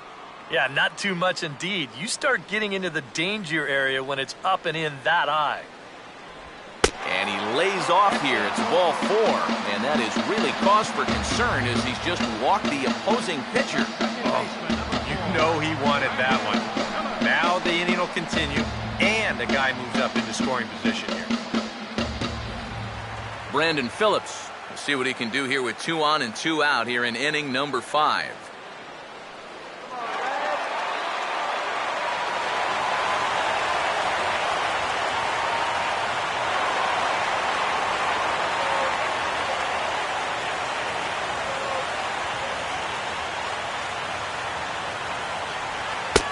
Yeah, not too much indeed. You start getting into the danger area when it's up and in that high. And he lays off here. It's ball 4. And that is really cause for concern as he's just walked the opposing pitcher. You know he wanted that one. Now the inning will continue, and the guy moves up into scoring position here. Brandon Phillips. We'll see what he can do here with 2 on and 2 out here in inning number 5.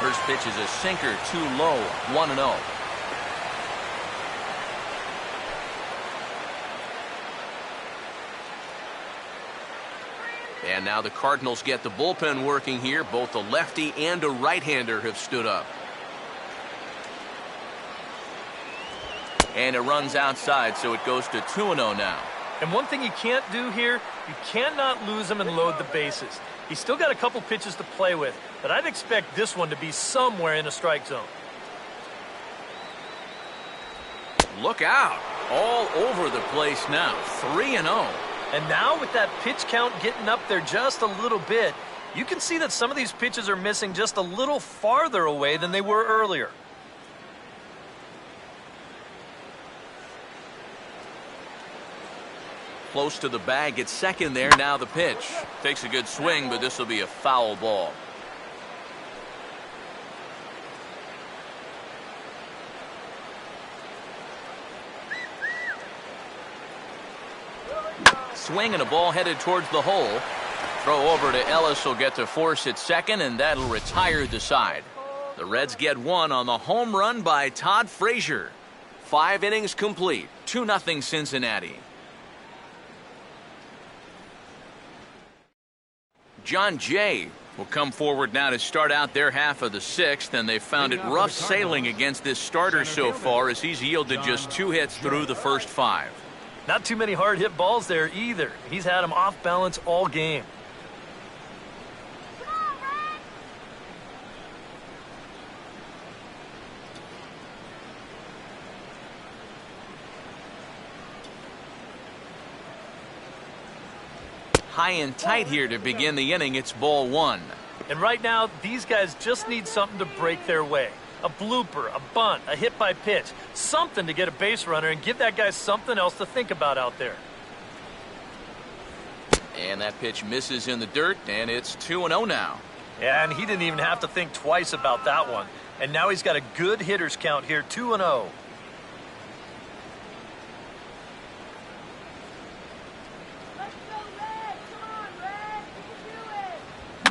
First pitch is a sinker, too low, 1-0. And now the Cardinals get the bullpen working here. Both a lefty and a right-hander have stood up. And it runs outside, so it goes to 2-0 now. And one thing you can't do here, you cannot lose him and load the bases. He's still got a couple pitches to play with, but I'd expect this one to be somewhere in a strike zone. Look out. All over the place now. 3-0. And now with that pitch count getting up there just a little bit, you can see that some of these pitches are missing just a little farther away than they were earlier. Close to the bag at second there. Now the pitch. Takes a good swing, but this will be a foul ball. Swing and a ball headed towards the hole. Throw over to Ellis will get to force at second, and that'll retire the side. The Reds get one on the home run by Todd Frazier. 5 innings complete. 2-0 Cincinnati. John Jay will come forward now to start out their half of the 6th, and they've found it rough sailing against this starter so far as he's yielded just 2 hits through the first 5. Not too many hard hit balls there either. He's had them off balance all game. High and tight here to begin the inning. It's ball 1. And right now, these guys just need something to break their way. A blooper, a bunt, a hit by pitch, something to get a base runner and give that guy something else to think about out there. And that pitch misses in the dirt, and it's 2-0 now. Yeah, and he didn't even have to think twice about that one. And now he's got a good hitter's count here, 2-0. Let's go, Red! Come on, Red! You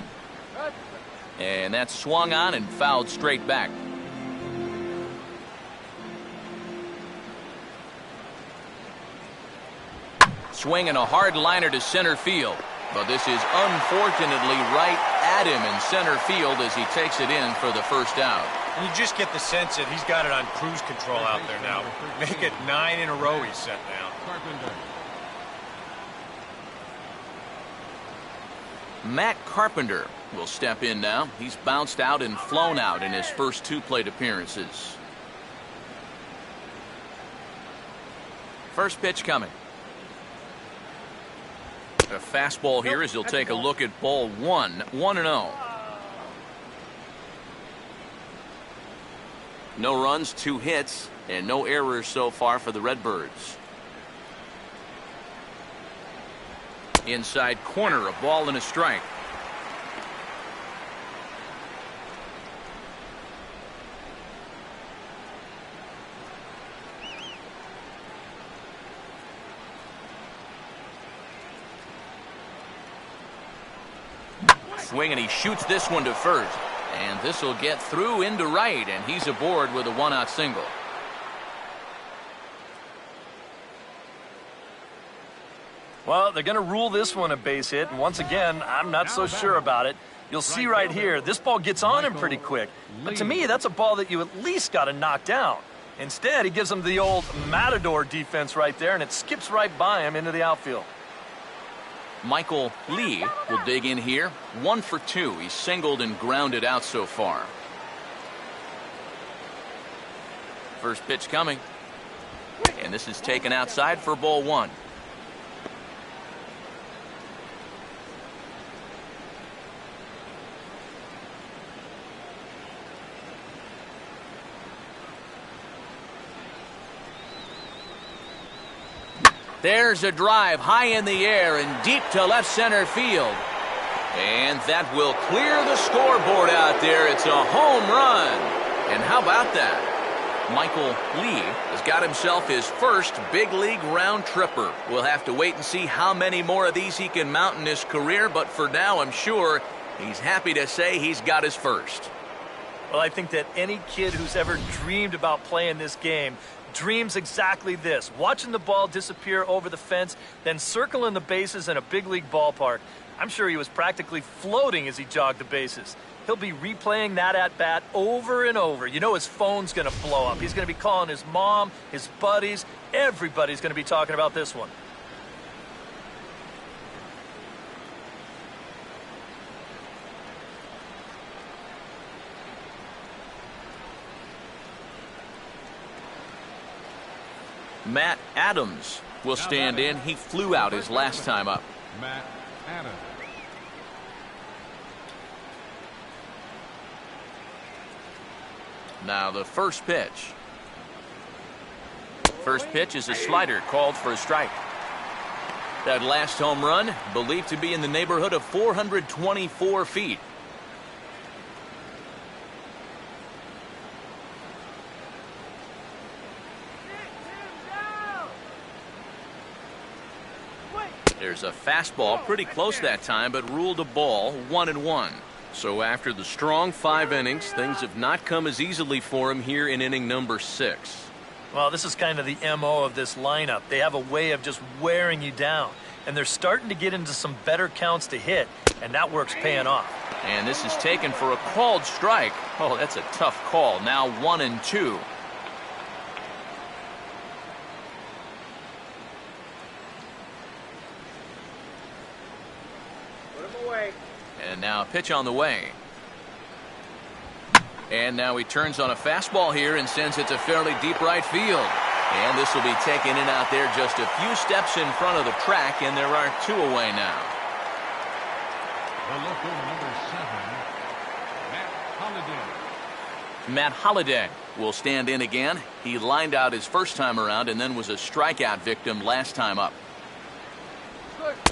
can do it! And that's swung on and fouled straight back. Swinging a hard liner to center field. But this is unfortunately right at him in center field as he takes it in for the first out. And you just get the sense that he's got it on cruise control out there now. Make it 9 in a row he's set now. Matt Carpenter will step in now. He's bounced out and flown out in his first 2 plate appearances. First pitch coming. A fastball here as he'll take a look at ball 1. 1-0. No runs, 2 hits, and no errors so far for the Redbirds. Inside corner, a ball and a strike. Swing, and he shoots this one to first. And this will get through into right, and he's aboard with a 1-out single. Well, they're going to rule this one a base hit, and once again, I'm not so sure about it. You'll see right here, this ball gets on him pretty quick. But to me, that's a ball that you at least got to knock down. Instead, he gives him the old matador defense right there, and it skips right by him into the outfield. Michael Lee will dig in here. 1 for 2. He's singled and grounded out so far. First pitch coming. And this is taken outside for ball 1. There's a drive high in the air and deep to left center field. And that will clear the scoreboard out there. It's a home run. And how about that? Michael Lee has got himself his first big league round tripper. We'll have to wait and see how many more of these he can mount in his career, but for now I'm sure he's happy to say he's got his first. Well, I think that any kid who's ever dreamed about playing this game dreams exactly this: watching the ball disappear over the fence, then circling the bases in a big league ballpark. I'm sure he was practically floating as he jogged the bases. He'll be replaying that at-bat over and over. You know his phone's going to blow up. He's going to be calling his mom, his buddies. Everybody's going to be talking about this one. Matt Adams will stand in. He flew out his last time up. Matt Adams. Now the first pitch. First pitch is a slider called for a strike. That last home run believed to be in the neighborhood of 424 feet. There's a fastball pretty close that time, but ruled a ball, 1-1. So after the strong 5 innings, things have not come as easily for him here in inning number 6. Well, this is kind of the MO of this lineup. They have a way of just wearing you down, and they're starting to get into some better counts to hit, and that work's paying off. And this is taken for a called strike. Oh, that's a tough call. Now 1-2. And now a pitch on the way. And now he turns on a fastball here and sends it to fairly deep right field. And this will be taken in out there just a few steps in front of the track, and there are 2 away now. The local number 7, Matt Holliday. Matt Holliday will stand in again. He lined out his first time around and then was a strikeout victim last time up.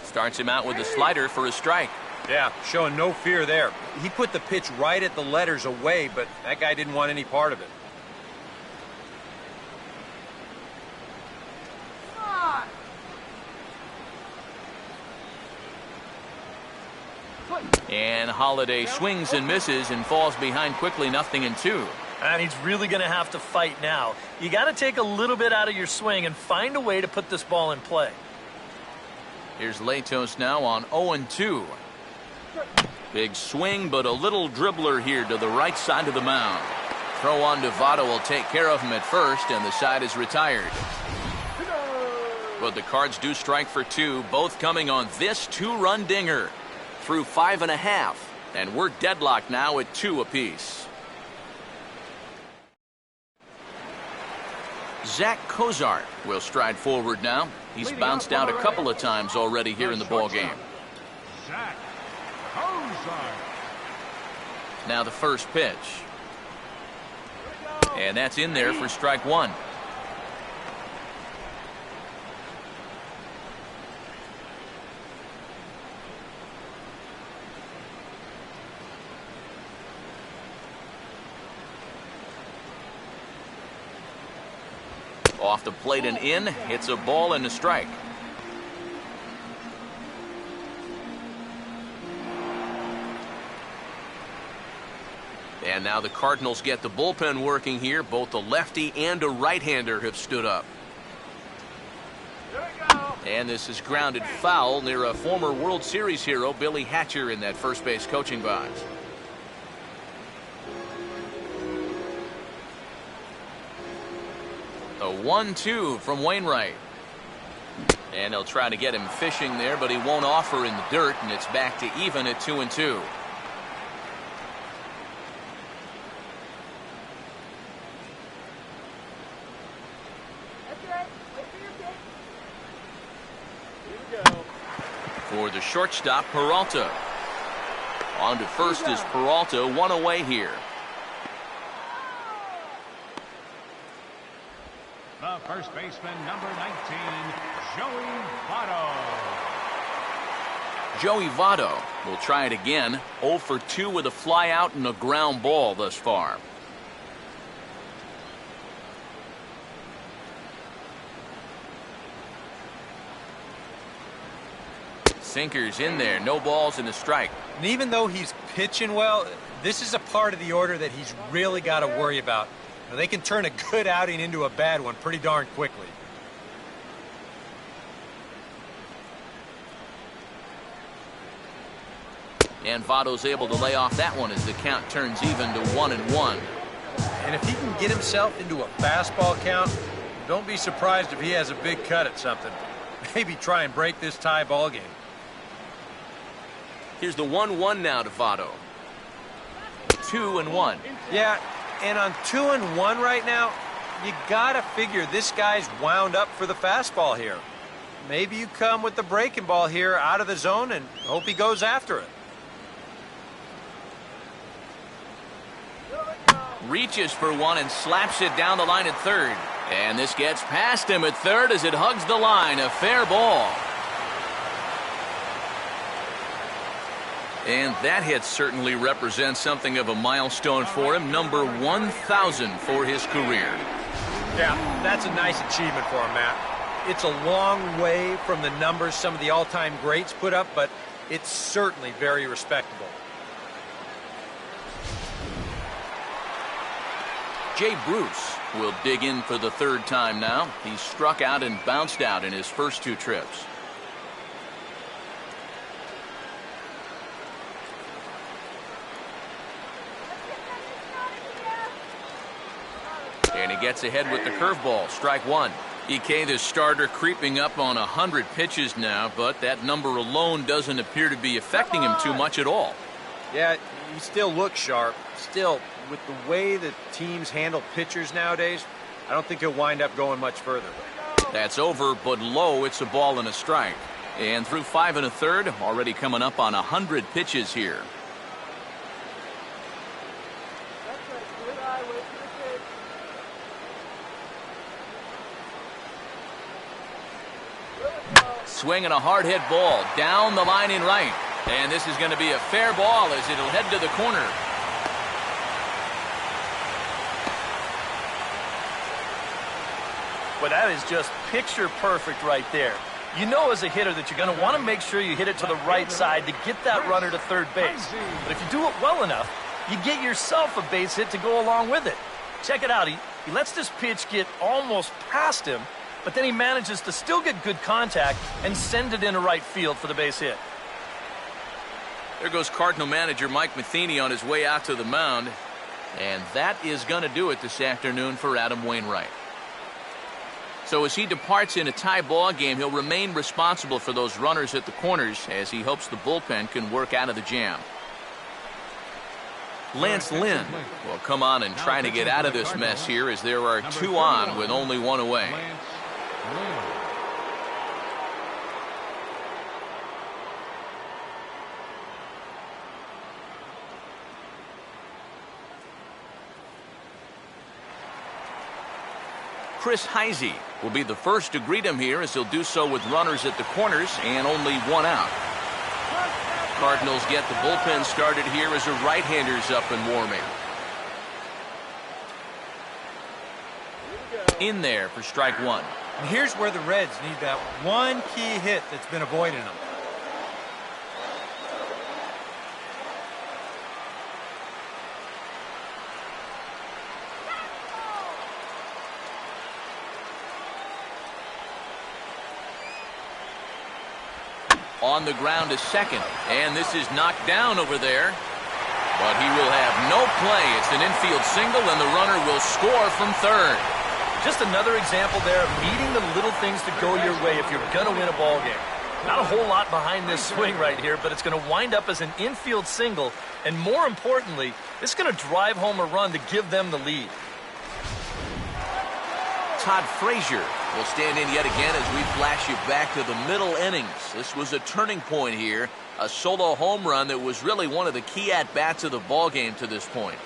Starts him out with a slider for a strike. Yeah, showing no fear there. He put the pitch right at the letters away, but that guy didn't want any part of it. And Holliday swings and misses and falls behind quickly, 0-2. And he's really going to have to fight now. You got to take a little bit out of your swing and find a way to put this ball in play. Here's Latos now on 0-2. Big swing, but a little dribbler here to the right side of the mound. Throw on to Votto will take care of him at first, and the side is retired. But the Cards do strike for 2, both coming on this 2-run dinger. Through 5.5, and we're deadlocked now at 2 apiece. Zach Cozart will stride forward now. He's bounced out a couple of times already here in the ball game. Zach Cozart. Now the first pitch. And that's in there for strike 1. Off the plate and in. It's a ball and a strike. And now the Cardinals get the bullpen working here. Both a lefty and a right-hander have stood up. And this is grounded foul near a former World Series hero, Billy Hatcher, in that first base coaching box. A 1-2 from Wainwright. And they'll try to get him fishing there, but he won't offer in the dirt, and it's back to even at 2-2. For the shortstop, Peralta. On to first is Peralta, 1 away here. the first baseman, number 19, Joey Votto. Joey Votto will try it again. 0 for 2 with a fly out and a ground ball thus far. Sinkers in there, no balls and a strike. And even though he's pitching well, this is a part of the order that he's really got to worry about. Now, they can turn a good outing into a bad one pretty darn quickly. And Votto's able to lay off that one as the count turns even to 1-1. And if he can get himself into a fastball count, don't be surprised if he has a big cut at something. Maybe try and break this tie ball game. Here's the 1-1 now to Votto. 2-1. Yeah, and on 2-1 right now, you gotta figure this guy's wound up for the fastball here. Maybe you come with the breaking ball here out of the zone and hope he goes after it. Reaches for one and slaps it down the line at third. And this gets past him at third as it hugs the line. A fair ball. And that hit certainly represents something of a milestone for him. Number 1,000 for his career. Yeah, that's a nice achievement for him, Matt. It's a long way from the numbers some of the all-time greats put up, but it's certainly very respectable. Jay Bruce will dig in for the third time now. He's struck out and bounced out in his first 2 trips. And he gets ahead with the curveball. Strike 1. EK, the starter, creeping up on 100 pitches now, but that number alone doesn't appear to be affecting him too much at all. Yeah, he still looks sharp. Still, with the way that teams handle pitchers nowadays, I don't think he'll wind up going much further. That's over, but low. It's a ball and a strike. And through 5 1/3, already coming up on 100 pitches here. Swinging a hard hit ball down the line in right. And this is going to be a fair ball as it'll head to the corner. But that is just picture perfect right there. You know as a hitter that you're going to want to make sure you hit it to the right side to get that runner to third base. But if you do it well enough, you get yourself a base hit to go along with it. Check it out. He lets this pitch get almost past him, but then he manages to still get good contact and send it into right field for the base hit. There goes Cardinal manager Mike Matheny on his way out to the mound. And that is going to do it this afternoon for Adam Wainwright. So as he departs in a tie ball game, he'll remain responsible for those runners at the corners as he hopes the bullpen can work out of the jam. Lance Lynn will come on and try to get out of this mess here as there are 2 on with only 1 away. Chris Heisey will be the first to greet him here as he'll do so with runners at the corners and only 1 out. Cardinals get the bullpen started here as the right-handers up and warming. In there for strike 1. And here's where the Reds need that one key hit that's been avoiding them. On the ground to second, and this is knocked down over there. But he will have no play. It's an infield single, and the runner will score from third. Just another example there of needing the little things to go your way if you're going to win a ball game. Not a whole lot behind this swing right here, but it's going to wind up as an infield single, and more importantly, it's going to drive home a run to give them the lead. Todd Frazier will stand in yet again as we flash you back to the middle innings. This was a turning point here, a solo home run that was really one of the key at-bats of the ball game to this point.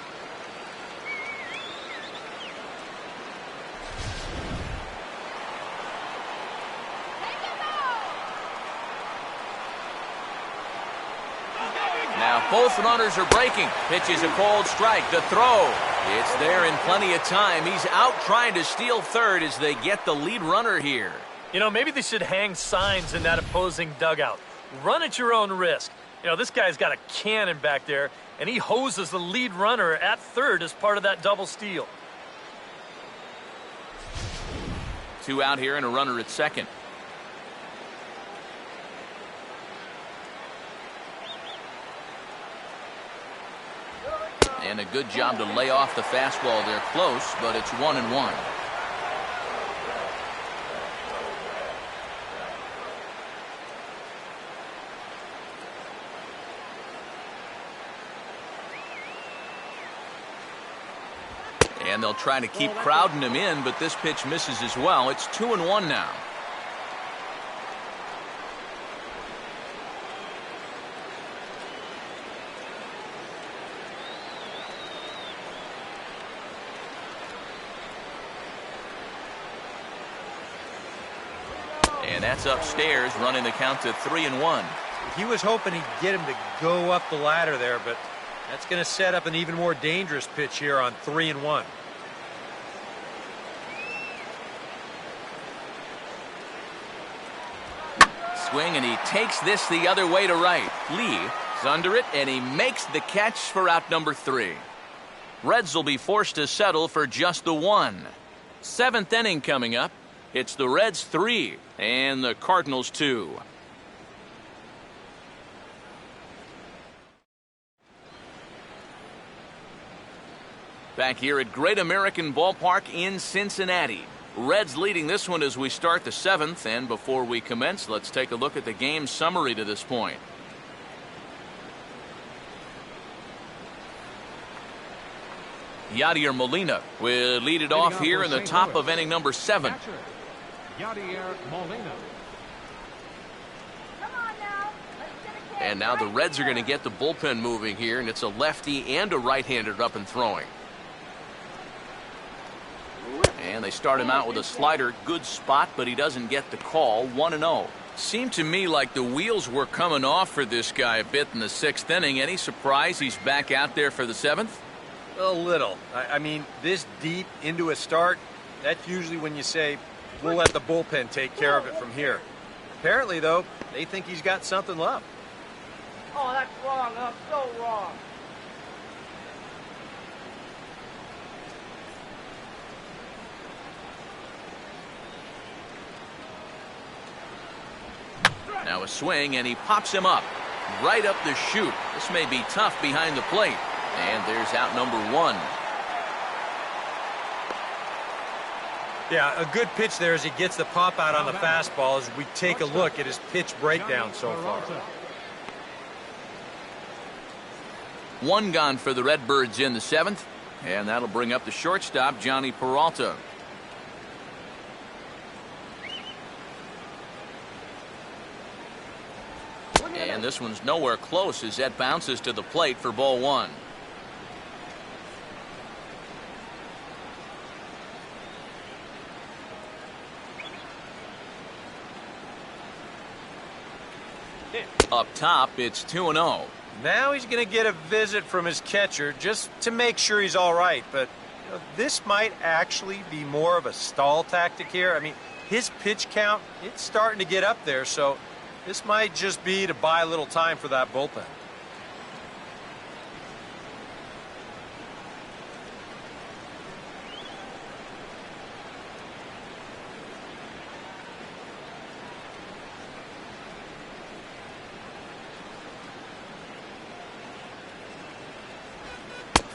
Both runners are breaking. Pitch is a cold strike. The throw. It's there in plenty of time. He's out trying to steal third as they get the lead runner here. You know, maybe they should hang signs in that opposing dugout. Run at your own risk. You know, this guy's got a cannon back there, and he hoses the lead runner at third as part of that double steal. 2 out here and a runner at second. And a good job to lay off the fastball there close, but it's 1-1. And they'll try to keep crowding him in, but this pitch misses as well. It's 2-1 now. And that's upstairs, running the count to 3-1. He was hoping he'd get him to go up the ladder there, but that's going to set up an even more dangerous pitch here on 3-1. Swing, and he takes this the other way to right. Lee is under it, and he makes the catch for out number 3. Reds will be forced to settle for just the 1. 7th inning coming up. It's the Reds 3 and the Cardinals 2. Back here at Great American Ballpark in Cincinnati. Reds leading this one as we start the 7th, and before we commence, let's take a look at the game summary to this point. Yadier Molina will lead it off here in the top of inning number 7. Yadier Molina. Come on now. Let's get a catch. And now the right Reds are here. going to get the bullpen moving here, and it's a lefty and a right-hander up and throwing. And they start him out with a slider. Good spot, but he doesn't get the call. 1-0. Seemed to me like the wheels were coming off for this guy a bit in the 6th inning. Any surprise he's back out there for the 7th? A little. I mean, this deep into a start, that's usually when you say, we'll let the bullpen take care of it from here. Apparently, though, they think he's got something left. Oh, that's wrong. I'm so wrong. Now a swing, and he pops him up. Right up the chute. This may be tough behind the plate. And there's out number 1. Yeah, a good pitch there as he gets the pop out on the fastball as we take a look at his pitch breakdown so far. 1 gone for the Redbirds in the 7th. And that'll bring up the shortstop, Johnny Peralta. And this one's nowhere close as that bounces to the plate for ball 1. Up top, it's 2-0. Now he's going to get a visit from his catcher just to make sure he's all right. But you know, this might actually be more of a stall tactic here. I mean, his pitch count, it's starting to get up there, so this might just be to buy a little time for that bullpen.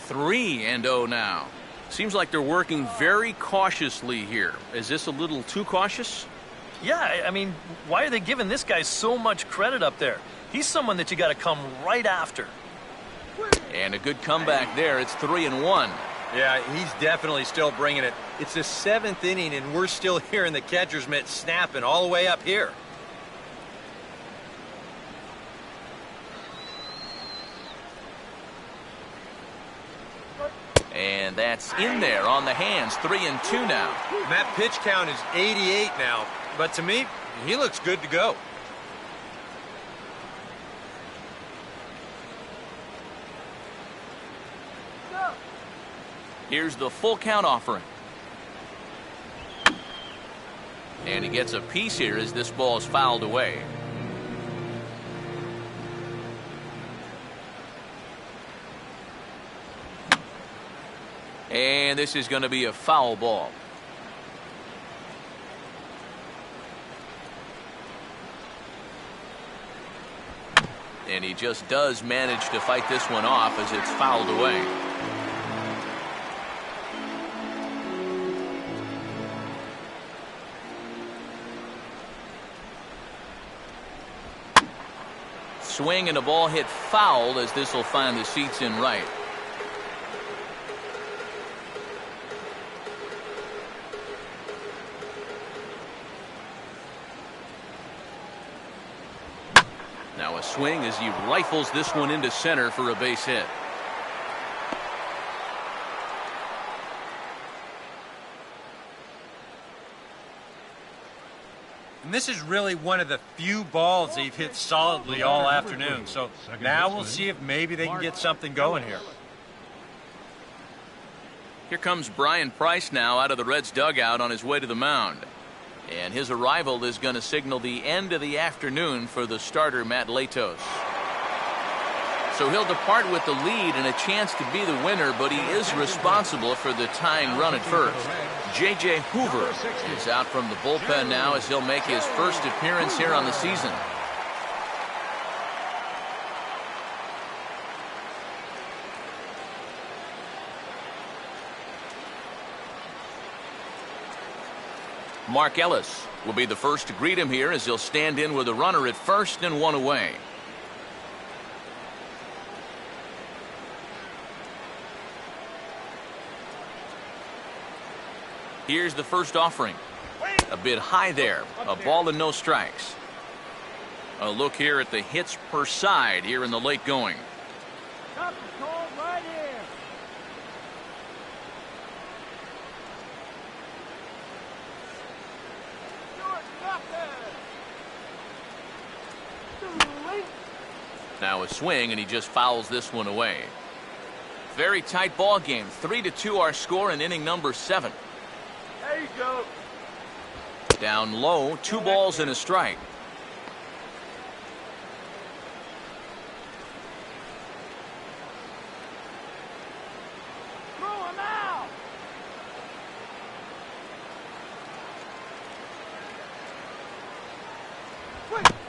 Three and 0 now. Seems like they're working very cautiously here. Is this a little too cautious? Yeah, I mean, why are they giving this guy so much credit up there? He's someone that you got to come right after. And a good comeback there. It's 3-1. Yeah, he's definitely still bringing it. It's the 7th inning, and we're still hearing the catcher's mitt snapping all the way up here. And that's in there on the hands. 3-2 now. And that pitch count is 88 now. But to me, he looks good to go. Here's the full count offering. And he gets a piece here as this ball is fouled away. And this is going to be a foul ball. And he just does manage to fight this one off as it's fouled away. Swing and a ball hit foul as this will find the seats in right. Now a swing as he rifles this one into center for a base hit. And this is really one of the few balls they've hit solidly all afternoon. So now we'll see if maybe they can get something going here. Here comes Brian Price now out of the Reds dugout on his way to the mound. And his arrival is going to signal the end of the afternoon for the starter, Matt Latos. So he'll depart with the lead and a chance to be the winner, but he is responsible for the tying run at first. J.J. Hoover is out from the bullpen now as he'll make his first appearance here on the season. Mark Ellis will be the first to greet him here as he'll stand in with a runner at first and one away. Here's the first offering. A bit high there. A ball and no strikes. A look here at the hits per side here in the late going. Stop the call right here. Short nothing. Now a swing and he just fouls this one away. Very tight ball game. 3-2 our score in inning number 7. There you go. Down low, 2 balls and a strike. Throw him out.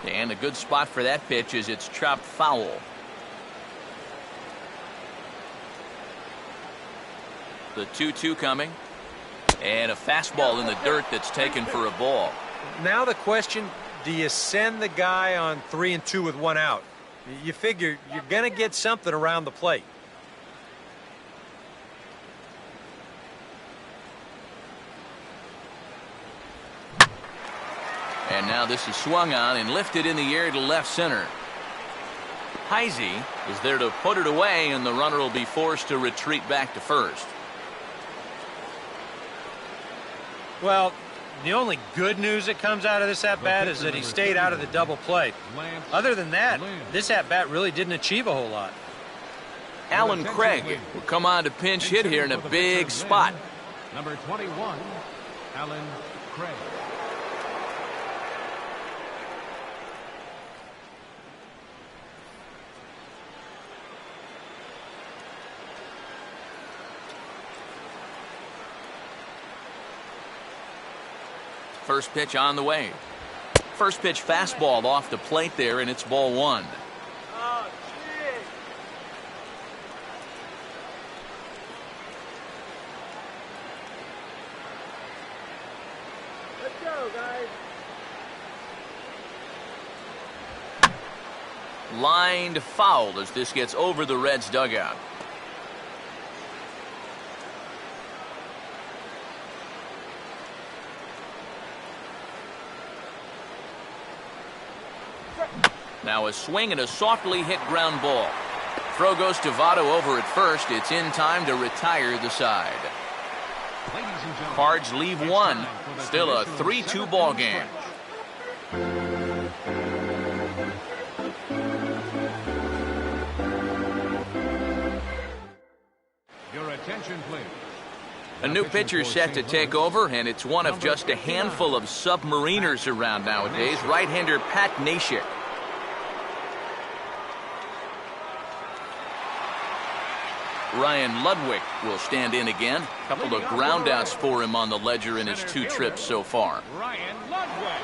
And a good spot for that pitch as it's chopped foul. The 2-2 coming. And a fastball in the dirt that's taken for a ball. Now the question, do you send the guy on 3-2 with 1 out? You figure you're going to get something around the plate. And now this is swung on and lifted in the air to left center. Heisey is there to put it away, and the runner will be forced to retreat back to first. Well, the only good news that comes out of this at-bat is that he stayed out of the double play. Other than that, this at-bat really didn't achieve a whole lot. Alan Craig will come on to pinch hit here in a big spot. Number 21, Alan Craig. First pitch on the way. First pitch fastball off the plate there, and it's ball 1. Oh, shit. Let's go, guys. Lined foul as this gets over the Reds dugout. Now a swing and a softly hit ground ball. Throw goes to Votto over at first. It's in time to retire the side. Cards leave 1. Still a 3-2 ball game. Your attention, please. A new pitcher set to take over, and it's one of just a handful of submariners around nowadays. Right-hander Pat Neshek. Ryan Ludwig will stand in again. A couple of groundouts for him on the ledger in his 2 trips so far. Ryan Ludwig.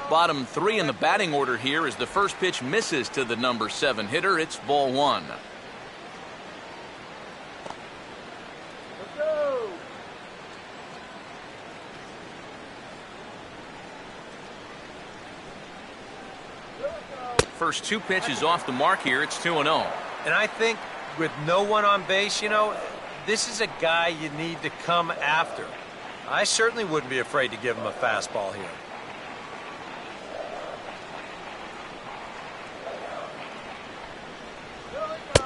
Bottom 3 in the batting order here as the first pitch misses to the number 7 hitter. It's ball 1. Let's go. First 2 pitches off the mark here. It's 2-0. And I think with no one on base, this is a guy you need to come after. I certainly wouldn't be afraid to give him a fastball here.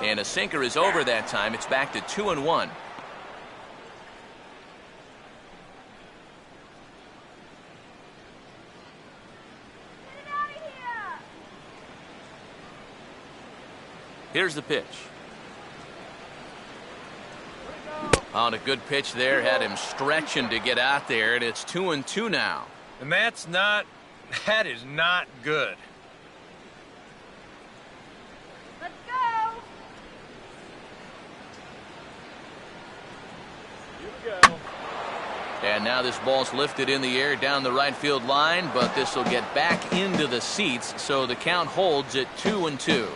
And a sinker is over that time. It's back to 2-1. Here's the pitch. On a good pitch there, had him stretching to get out there, and it's 2-2 now. And that is not good. Let's go. Here we go. And now this ball's lifted in the air down the right field line, but this will get back into the seats, so the count holds at 2-2.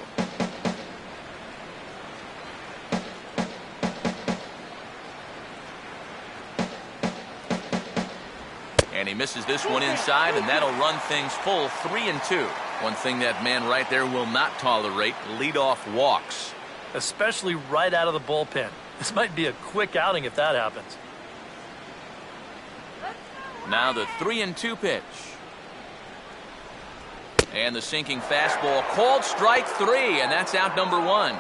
And he misses this one inside, and that'll run things full 3-2. One thing that man right there will not tolerate, leadoff walks. Especially right out of the bullpen. This might be a quick outing if that happens. Now the 3-2 pitch. And the sinking fastball called strike 3, and that's out number 1.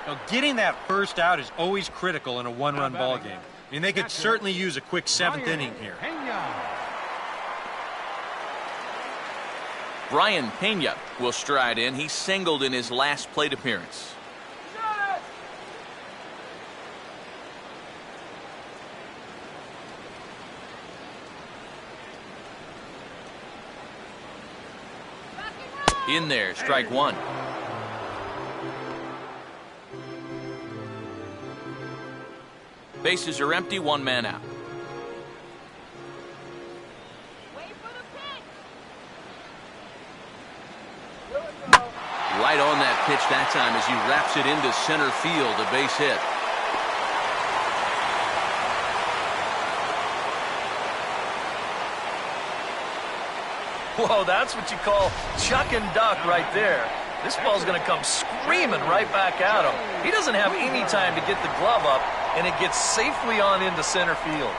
Now, getting that first out is always critical in a one-run ball game. I mean, they could certainly use a quick 7th inning here. Brian Pena will stride in. He singled in his last plate appearance. In there, strike 1. Bases are empty, 1 man out. Wait for the pitch. Right on that pitch that time as he wraps it into center field, a base hit. Whoa, that's what you call chuck and duck right there. This ball's going to come screaming right back at him. He doesn't have any time to get the glove up, and it gets safely on into center field.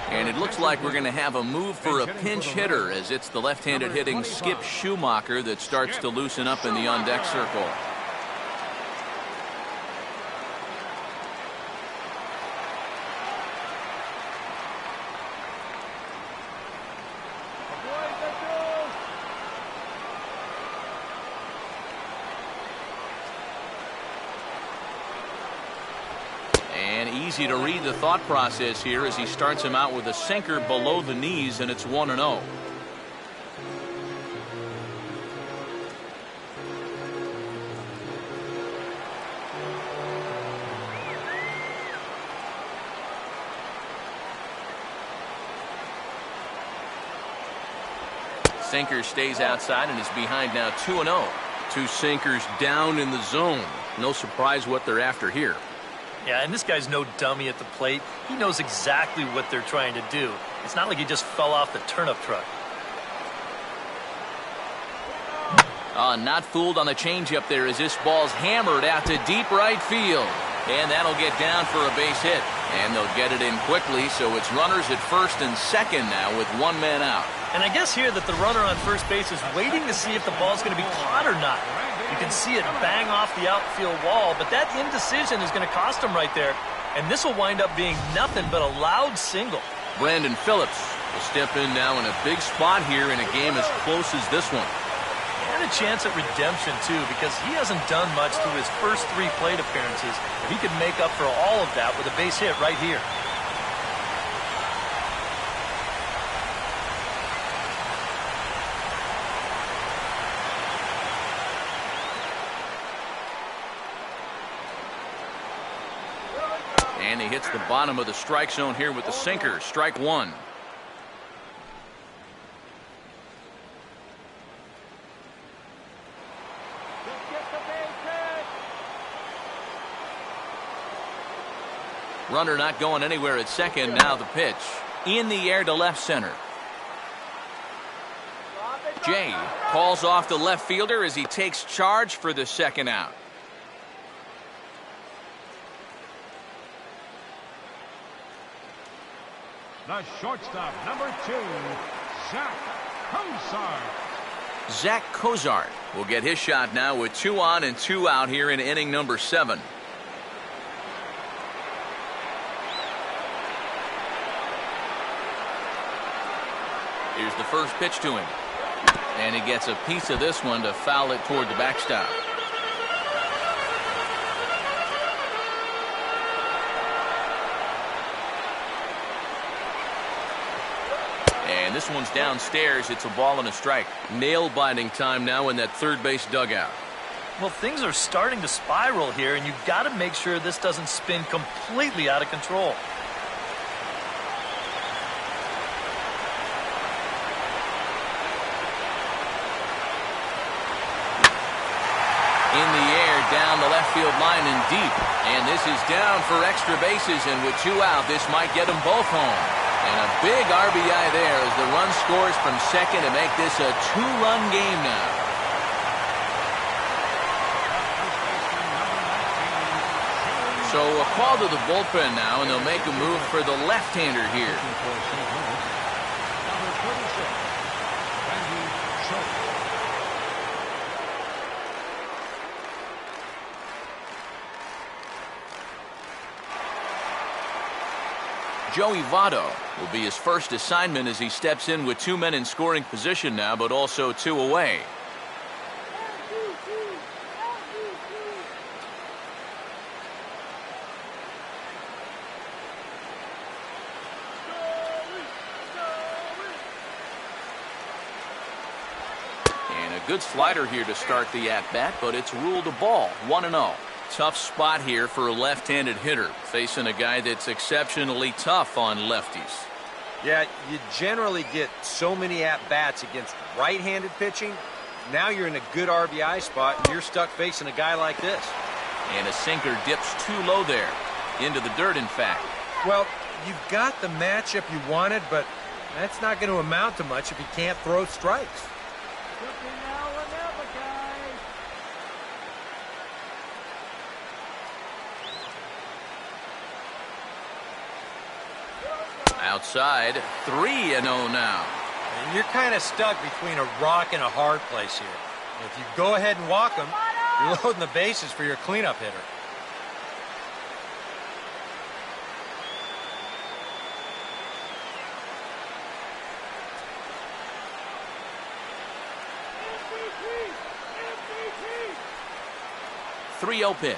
And it looks like we're going to have a move for a pinch hitter as it's the left-handed hitting Skip Schumacher that starts to loosen up in the on-deck circle. Easy to read the thought process here as he starts him out with a sinker below the knees, and it's 1-0. Sinker stays outside and is behind now 2-0. 2 sinkers down in the zone. No surprise what they're after here. Yeah, and this guy's no dummy at the plate. He knows exactly what they're trying to do. It's not like he just fell off the turnip truck. Not fooled on the changeup there as this ball's hammered out to deep right field. And that'll get down for a base hit. And they'll get it in quickly, so it's runners at first and second now with 1 man out. And I guess here that the runner on first base is waiting to see if the ball's going to be caught or not. You can see it bang off the outfield wall, but that indecision is going to cost him right there. And this will wind up being nothing but a loud single. Brandon Phillips He'll step in now in a big spot here in a game as close as this one. And a chance at redemption, too, because he hasn't done much through his first 3 plate appearances. And he could make up for all of that with a base hit right here. And he hits the bottom of the strike zone here with the sinker. Strike 1. Runner not going anywhere at second. Now the pitch. In the air to left center. Jay calls off the left fielder as he takes charge for the second out. The shortstop, number 2, Zach Cozart. Zach Cozart will get his shot now with 2 on and 2 out here in inning number 7. Here's the first pitch to him. And he gets a piece of this one to foul it toward the backstop. And this one's downstairs. It's a ball and a strike. Nail-biting time now in that third base dugout. Well, things are starting to spiral here, and you've got to make sure this doesn't spin completely out of control. In the air, down the left field line and deep. And this is down for extra bases, and with 2 out, this might get them both home. And a big RBI there as the run scores from second to make this a 2-run game now. So a call to the bullpen now, and they'll make a move for the left-hander here. Joey Votto will be his first assignment as he steps in with 2 men in scoring position now, but also 2 away. And a good slider here to start the at-bat, but it's ruled a ball, 1-0. Tough spot here for a left-handed hitter, facing a guy that's exceptionally tough on lefties. Yeah, you generally get so many at-bats against right-handed pitching. Now you're in a good RBI spot, and you're stuck facing a guy like this. And a sinker dips too low there. Into the dirt, in fact. Well, you've got the matchup you wanted, but that's not going to amount to much if you can't throw strikes. Looking now or never, guys. Outside, 3-0 now. And you're kind of stuck between a rock and a hard place here. If you go ahead and walk them, you're loading the bases for your cleanup hitter. MVP. 3-0 pitch.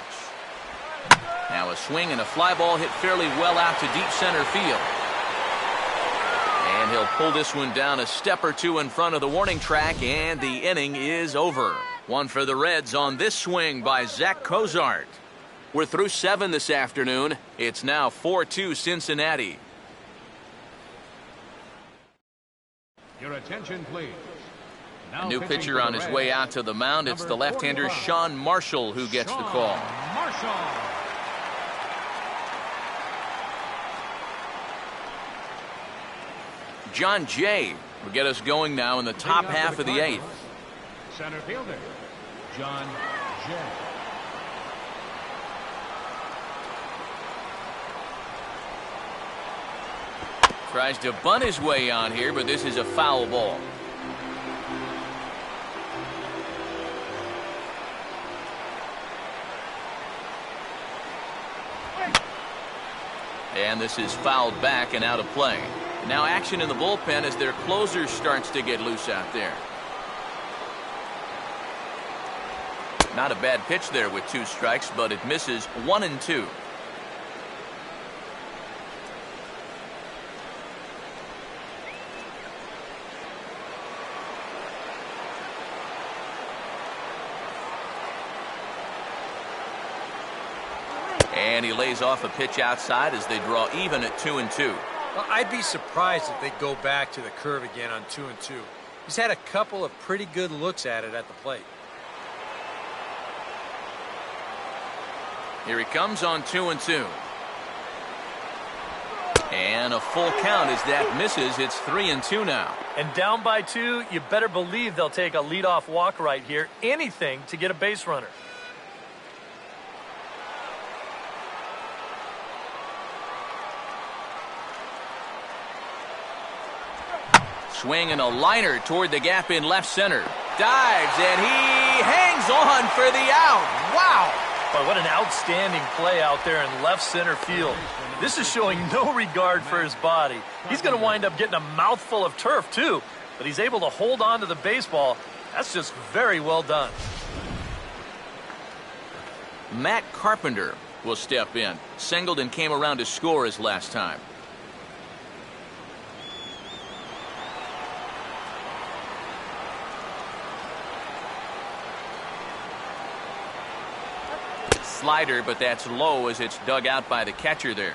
Now a swing and a fly ball hit fairly well out to deep center field. And he'll pull this one down a step or 2 in front of the warning track, and the inning is over. 1 for the Reds on this swing by Zach Cozart. We're through 7 this afternoon. It's now 4-2 Cincinnati. Your attention, please. A new pitcher on his way out to the mound. It's the left-hander Sean Marshall who gets the call. Marshall. John Jay will get us going now in the top half of the 8th. Center fielder, John Jay. Tries to bunt his way on here, but this is a foul ball. And this is fouled back and out of play. Now action in the bullpen as their closer starts to get loose out there. Not a bad pitch there with 2 strikes, but it misses 1-2. And he lays off a pitch outside as they draw even at 2-2. Well, I'd be surprised if they go back to the curve again on 2-2. He's had a couple of pretty good looks at it at the plate. Here he comes on 2-2. And a full count as that misses. It's 3-2 now. And down by 2, you better believe they'll take a leadoff walk right here. Anything to get a base runner. Swing and a liner toward the gap in left center. Dives, and he hangs on for the out. Wow! Boy, what an outstanding play out there in left center field. This is showing no regard for his body. He's going to wind up getting a mouthful of turf, too. But he's able to hold on to the baseball. That's just very well done. Matt Carpenter will step in. Singleton came around to score his last time. Slider, but that's low as it's dug out by the catcher there.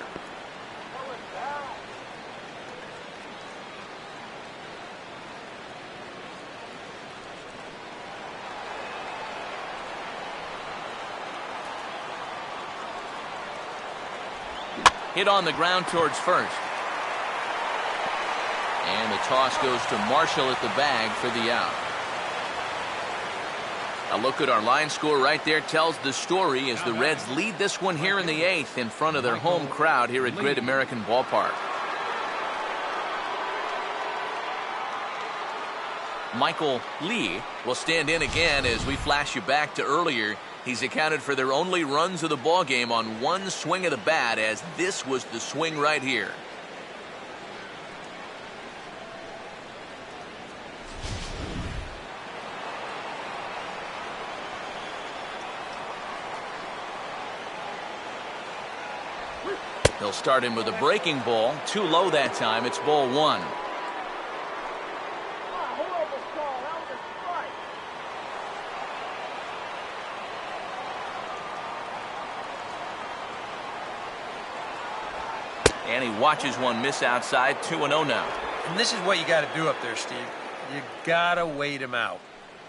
Hit on the ground towards first. And the toss goes to Marshall at the bag for the out. A look at our line score right there tells the story as the Reds lead this one here in the 8th in front of their home crowd here at Great American Ballpark. Michael Lee will stand in again as we flash you back to earlier. He's accounted for their only runs of the ball game on one swing of the bat, as this was the swing right here. He'll start him with a breaking ball. Too low that time. It's ball 1. And he watches one miss outside. 2-0 now. And this is what you got to do up there, Steve. You got to wait him out.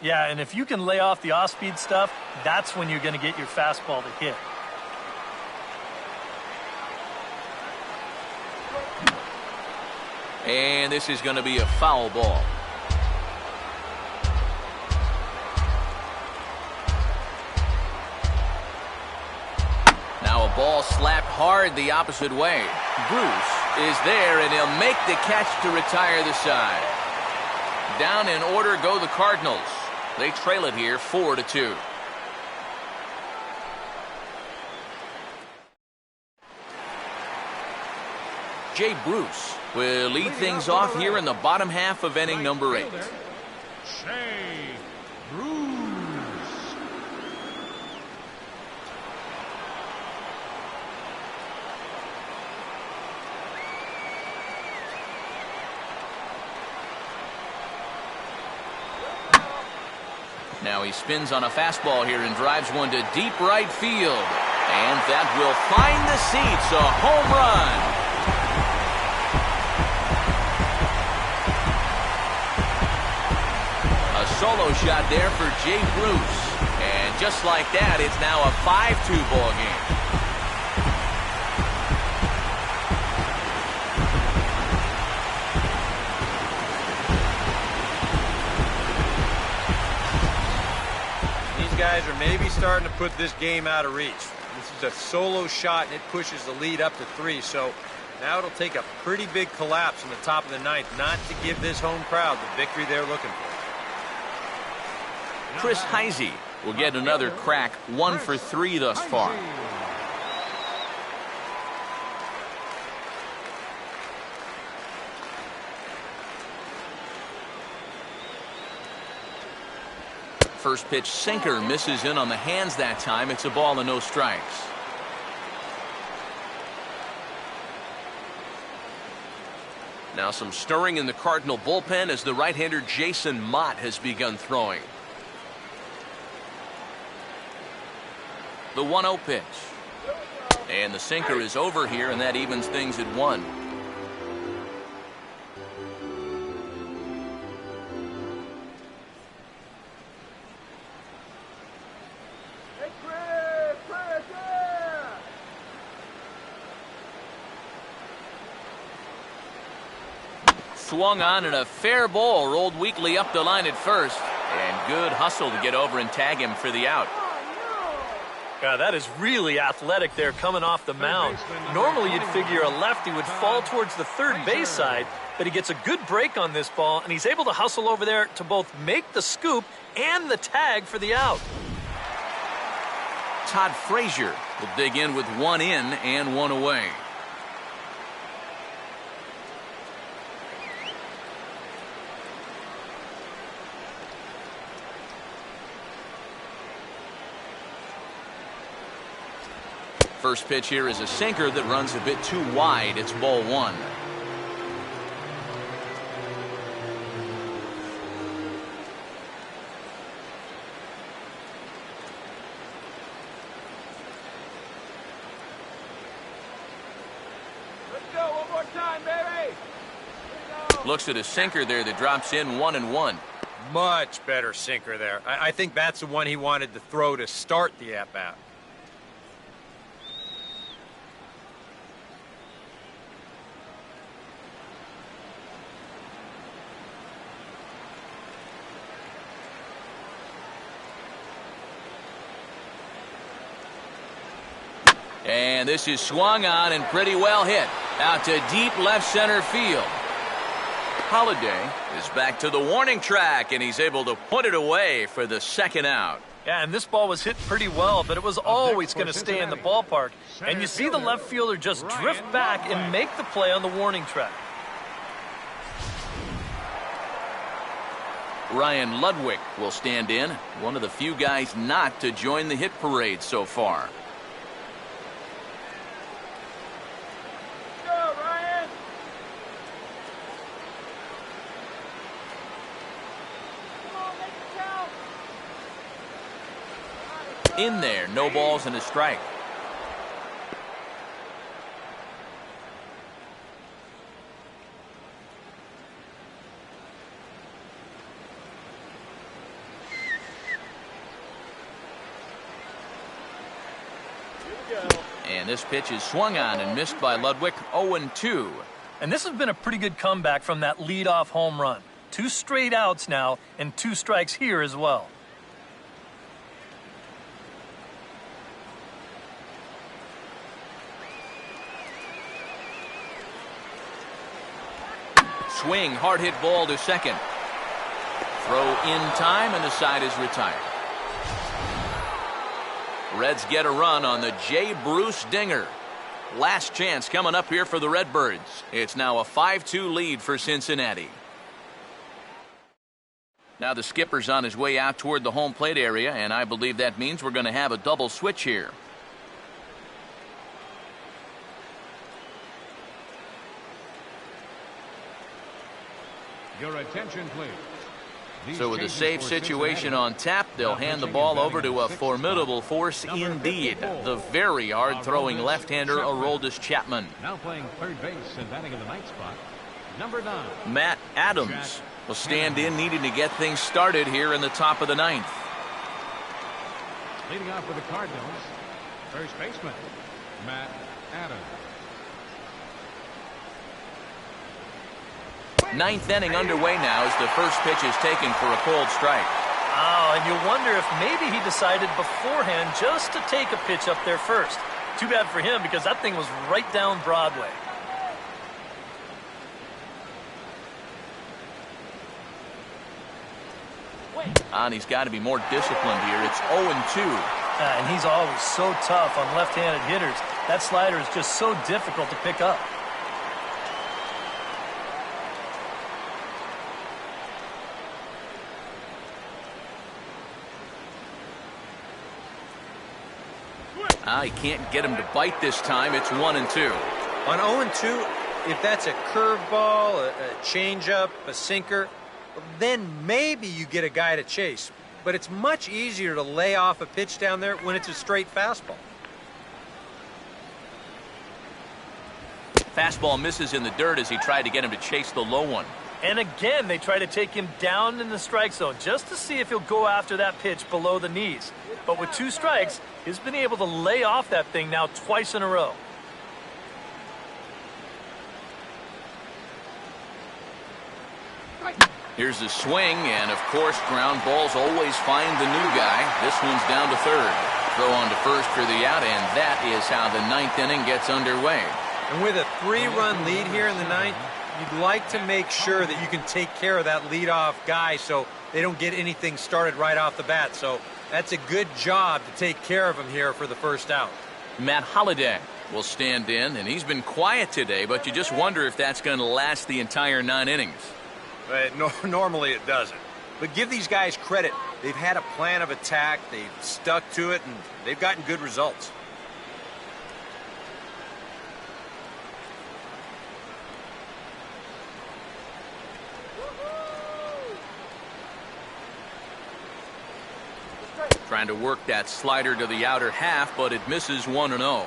Yeah, and if you can lay off the off-speed stuff, that's when you're going to get your fastball to hit. And this is going to be a foul ball. Now a ball slapped hard the opposite way. Bruce is there, and he'll make the catch to retire the side. Down in order go the Cardinals. They trail it here 4-2. Jay Bruce will lead things off here in the bottom half of inning number 8. Jay Bruce. Now he spins on a fastball here and drives one to deep right field. And that will find the seats. A home run. Solo shot there for Jay Bruce. And just like that, it's now a 5-2 ball game. These guys are maybe starting to put this game out of reach. This is a solo shot, and it pushes the lead up to 3. So now it'll take a pretty big collapse in the top of the 9th not to give this home crowd the victory they're looking for. Chris Heisey will get another crack, 1 for 3 thus far. first pitch sinker misses in on the hands that time. It's a ball and no strikes. Now some stirring in the Cardinal bullpen as the right-hander Jason Mott has begun throwing. The 1-0 pitch. And the sinker is over here, and that evens things at 1. Hey, Chris, yeah! Swung on and a fair ball rolled weakly up the line at first. And good hustle to get over and tag him for the out. That is really athletic there coming off the mound. Normally you'd figure a lefty would fall towards the third base side, but he gets a good break on this ball, and he's able to hustle over there to both make the scoop and the tag for the out. Todd Frazier will dig in with 1 in and 1 away. First pitch here is a sinker that runs a bit too wide. It's ball 1. Let's go, one more time, baby! Looks at a sinker there that drops in 1-1. Much better sinker there. I think that's the one he wanted to throw to start the at-bat. And this is swung on and pretty well hit. Out to deep left center field. Holiday is back to the warning track, and he's able to put it away for the second out. Yeah, and this ball was hit pretty well, but it was always going to stay in the ballpark. And you see the left fielder just drift back and make the play on the warning track. Ryan Ludwig will stand in, one of the few guys not to join the hit parade so far. Go, Ryan! Come on, make it count! In there, no balls and a strike. And this pitch is swung on and missed by Ludwig. 0-2. And this has been a pretty good comeback from that leadoff home run. 2 straight outs now and 2 strikes here as well. Swing, hard hit ball to second. Throw in time, and the side is retired. Reds get a run on the Jay Bruce dinger. Last chance coming up here for the Redbirds. It's now a 5-2 lead for Cincinnati. Now the skipper's on his way out toward the home plate area, and I believe that means we're going to have a double switch here. Your attention, please. So with a safe situation on tap, they'll hand the ball over to a formidable force indeed. The very hard-throwing left-hander Aroldis Chapman. Now playing third base and batting in the ninth spot, number 9. Matt Adams will stand in, needing to get things started here in the top of the 9th. Leading off for the Cardinals, first baseman, Matt Adams. 9th inning underway now as the first pitch is taken for a cold strike. Oh, and you wonder if maybe he decided beforehand just to take a pitch up there first. Too bad for him because that thing was right down Broadway. And he's got to be more disciplined here. It's 0-2. And he's always so tough on left-handed hitters. That slider is just so difficult to pick up. He can't get him to bite this time. It's 1-2. On 0-2, if that's a curveball, a changeup, a sinker, then maybe you get a guy to chase. But it's much easier to lay off a pitch down there when it's a straight fastball. Fastball misses in the dirt as he tried to get him to chase the low one. And again, they try to take him down in the strike zone just to see if he'll go after that pitch below the knees. But with 2 strikes, he's been able to lay off that thing now twice in a row. Here's the swing, and of course, ground balls always find the new guy. This one's down to third. Throw on to first for the out, and that is how the 9th inning gets underway. And with a 3-run lead here in the 9th, you'd like to make sure that you can take care of that leadoff guy so they don't get anything started right off the bat. So that's a good job to take care of him here for the first out. Matt Holliday will stand in, and he's been quiet today, but you just wonder if that's going to last the entire 9 innings. Normally it doesn't. But give these guys credit. They've had a plan of attack, they've stuck to it, and they've gotten good results. Trying to work that slider to the outer half, but it misses 1-0.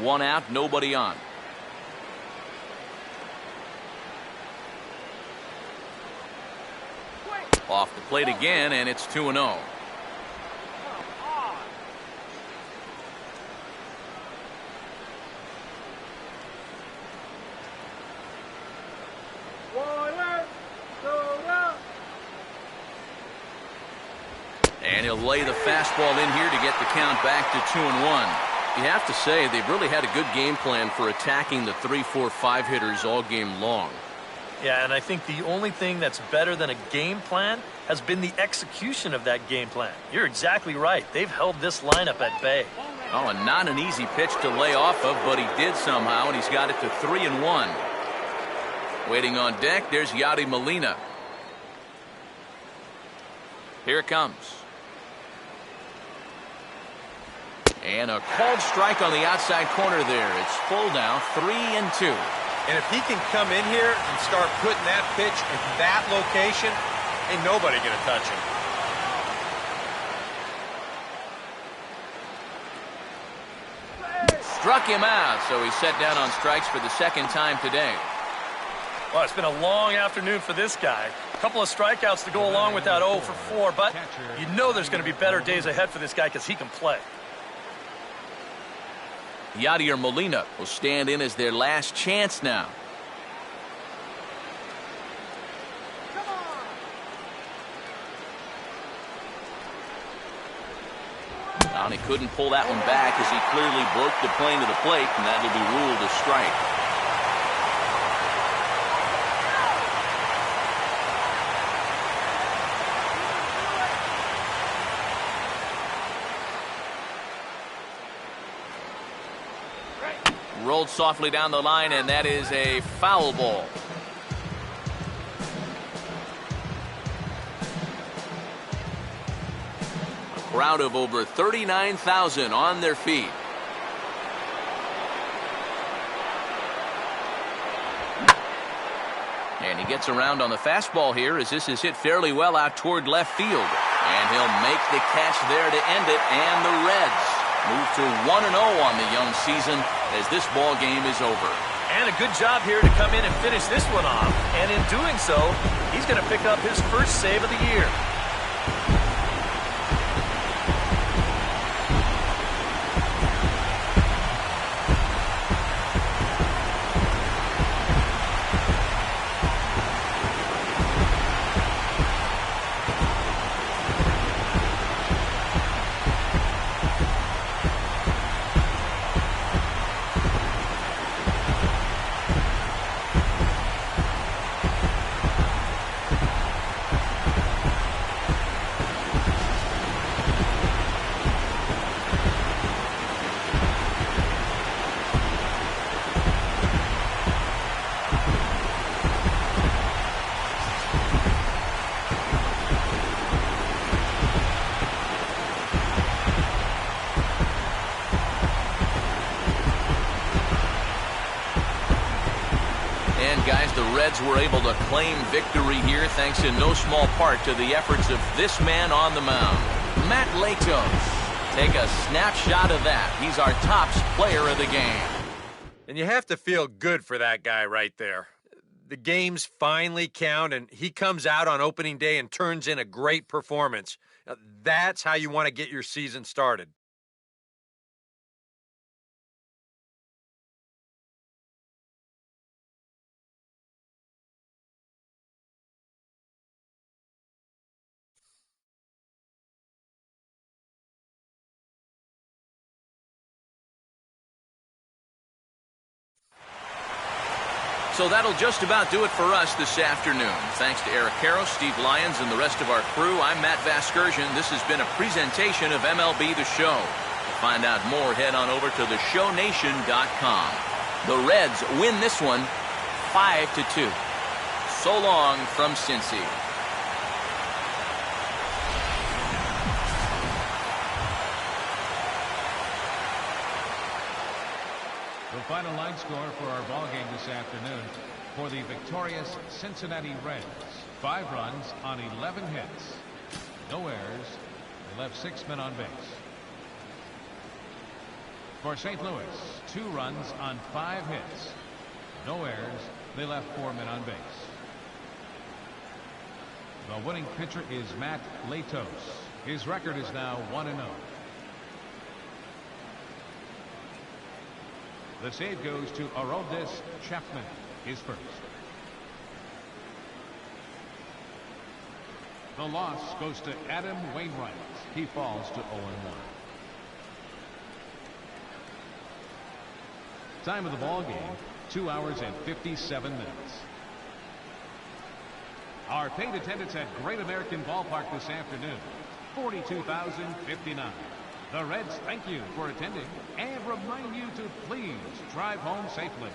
1 out, nobody on. Off the plate again, and it's 2-0. And he'll lay the fastball in here to get the count back to 2-1. You have to say they've really had a good game plan for attacking the 3, 4, 5 hitters all game long. Yeah, and I think the only thing that's better than a game plan has been the execution of that game plan. You're exactly right. They've held this lineup at bay. Oh, and not an easy pitch to lay off of, but he did somehow, and he's got it to 3-1. Waiting on deck, there's Yadi Molina. Here it comes. And a called strike on the outside corner there. It's full now, 3-2. And if he can come in here and start putting that pitch in that location, ain't nobody going to touch him. Struck him out, so he's set down on strikes for the 2nd time today. Well, it's been a long afternoon for this guy. A couple of strikeouts to go along with that 0 for 4, but you know there's going to be better days ahead for this guy because he can play. Yadier Molina will stand in as their last chance now. And he couldn't pull that one back as he clearly broke the plane to the plate, and that will be ruled a strike. Rolled softly down the line, and that is a foul ball. A crowd of over 39,000 on their feet. And he gets around on the fastball here as this is hit fairly well out toward left field. And he'll make the catch there to end it, and the Reds move to 1-0 on the young season as this ball game is over. And a good job here to come in and finish this one off. And in doing so, he's going to pick up his first save of the year. Reds were able to claim victory here thanks in no small part to the efforts of this man on the mound, Matt Latos. Take a snapshot of that. He's our tops player of the game. And you have to feel good for that guy right there. The games finally count, and he comes out on opening day and turns in a great performance. That's how you want to get your season started. So that'll just about do it for us this afternoon. Thanks to Eric Karros, Steve Lyons, and the rest of our crew, I'm Matt Vasgersian. This has been a presentation of MLB The Show. To find out more, head on over to theshownation.com. The Reds win this one 5-2. So long from Cincy. The final line score for our ball game this afternoon for the victorious Cincinnati Reds. 5 runs on 11 hits. No errors. They left 6 men on base. For St. Louis, 2 runs on 5 hits. No errors. They left 4 men on base. The winning pitcher is Matt Latos. His record is now 1-0. The save goes to Aroldis Chapman, his first. The loss goes to Adam Wainwright. He falls to 0-1. Time of the ball game, 2 hours and 57 minutes. Our paid attendance at Great American Ballpark this afternoon, 42,059. The Reds thank you for attending and remind you to please drive home safely.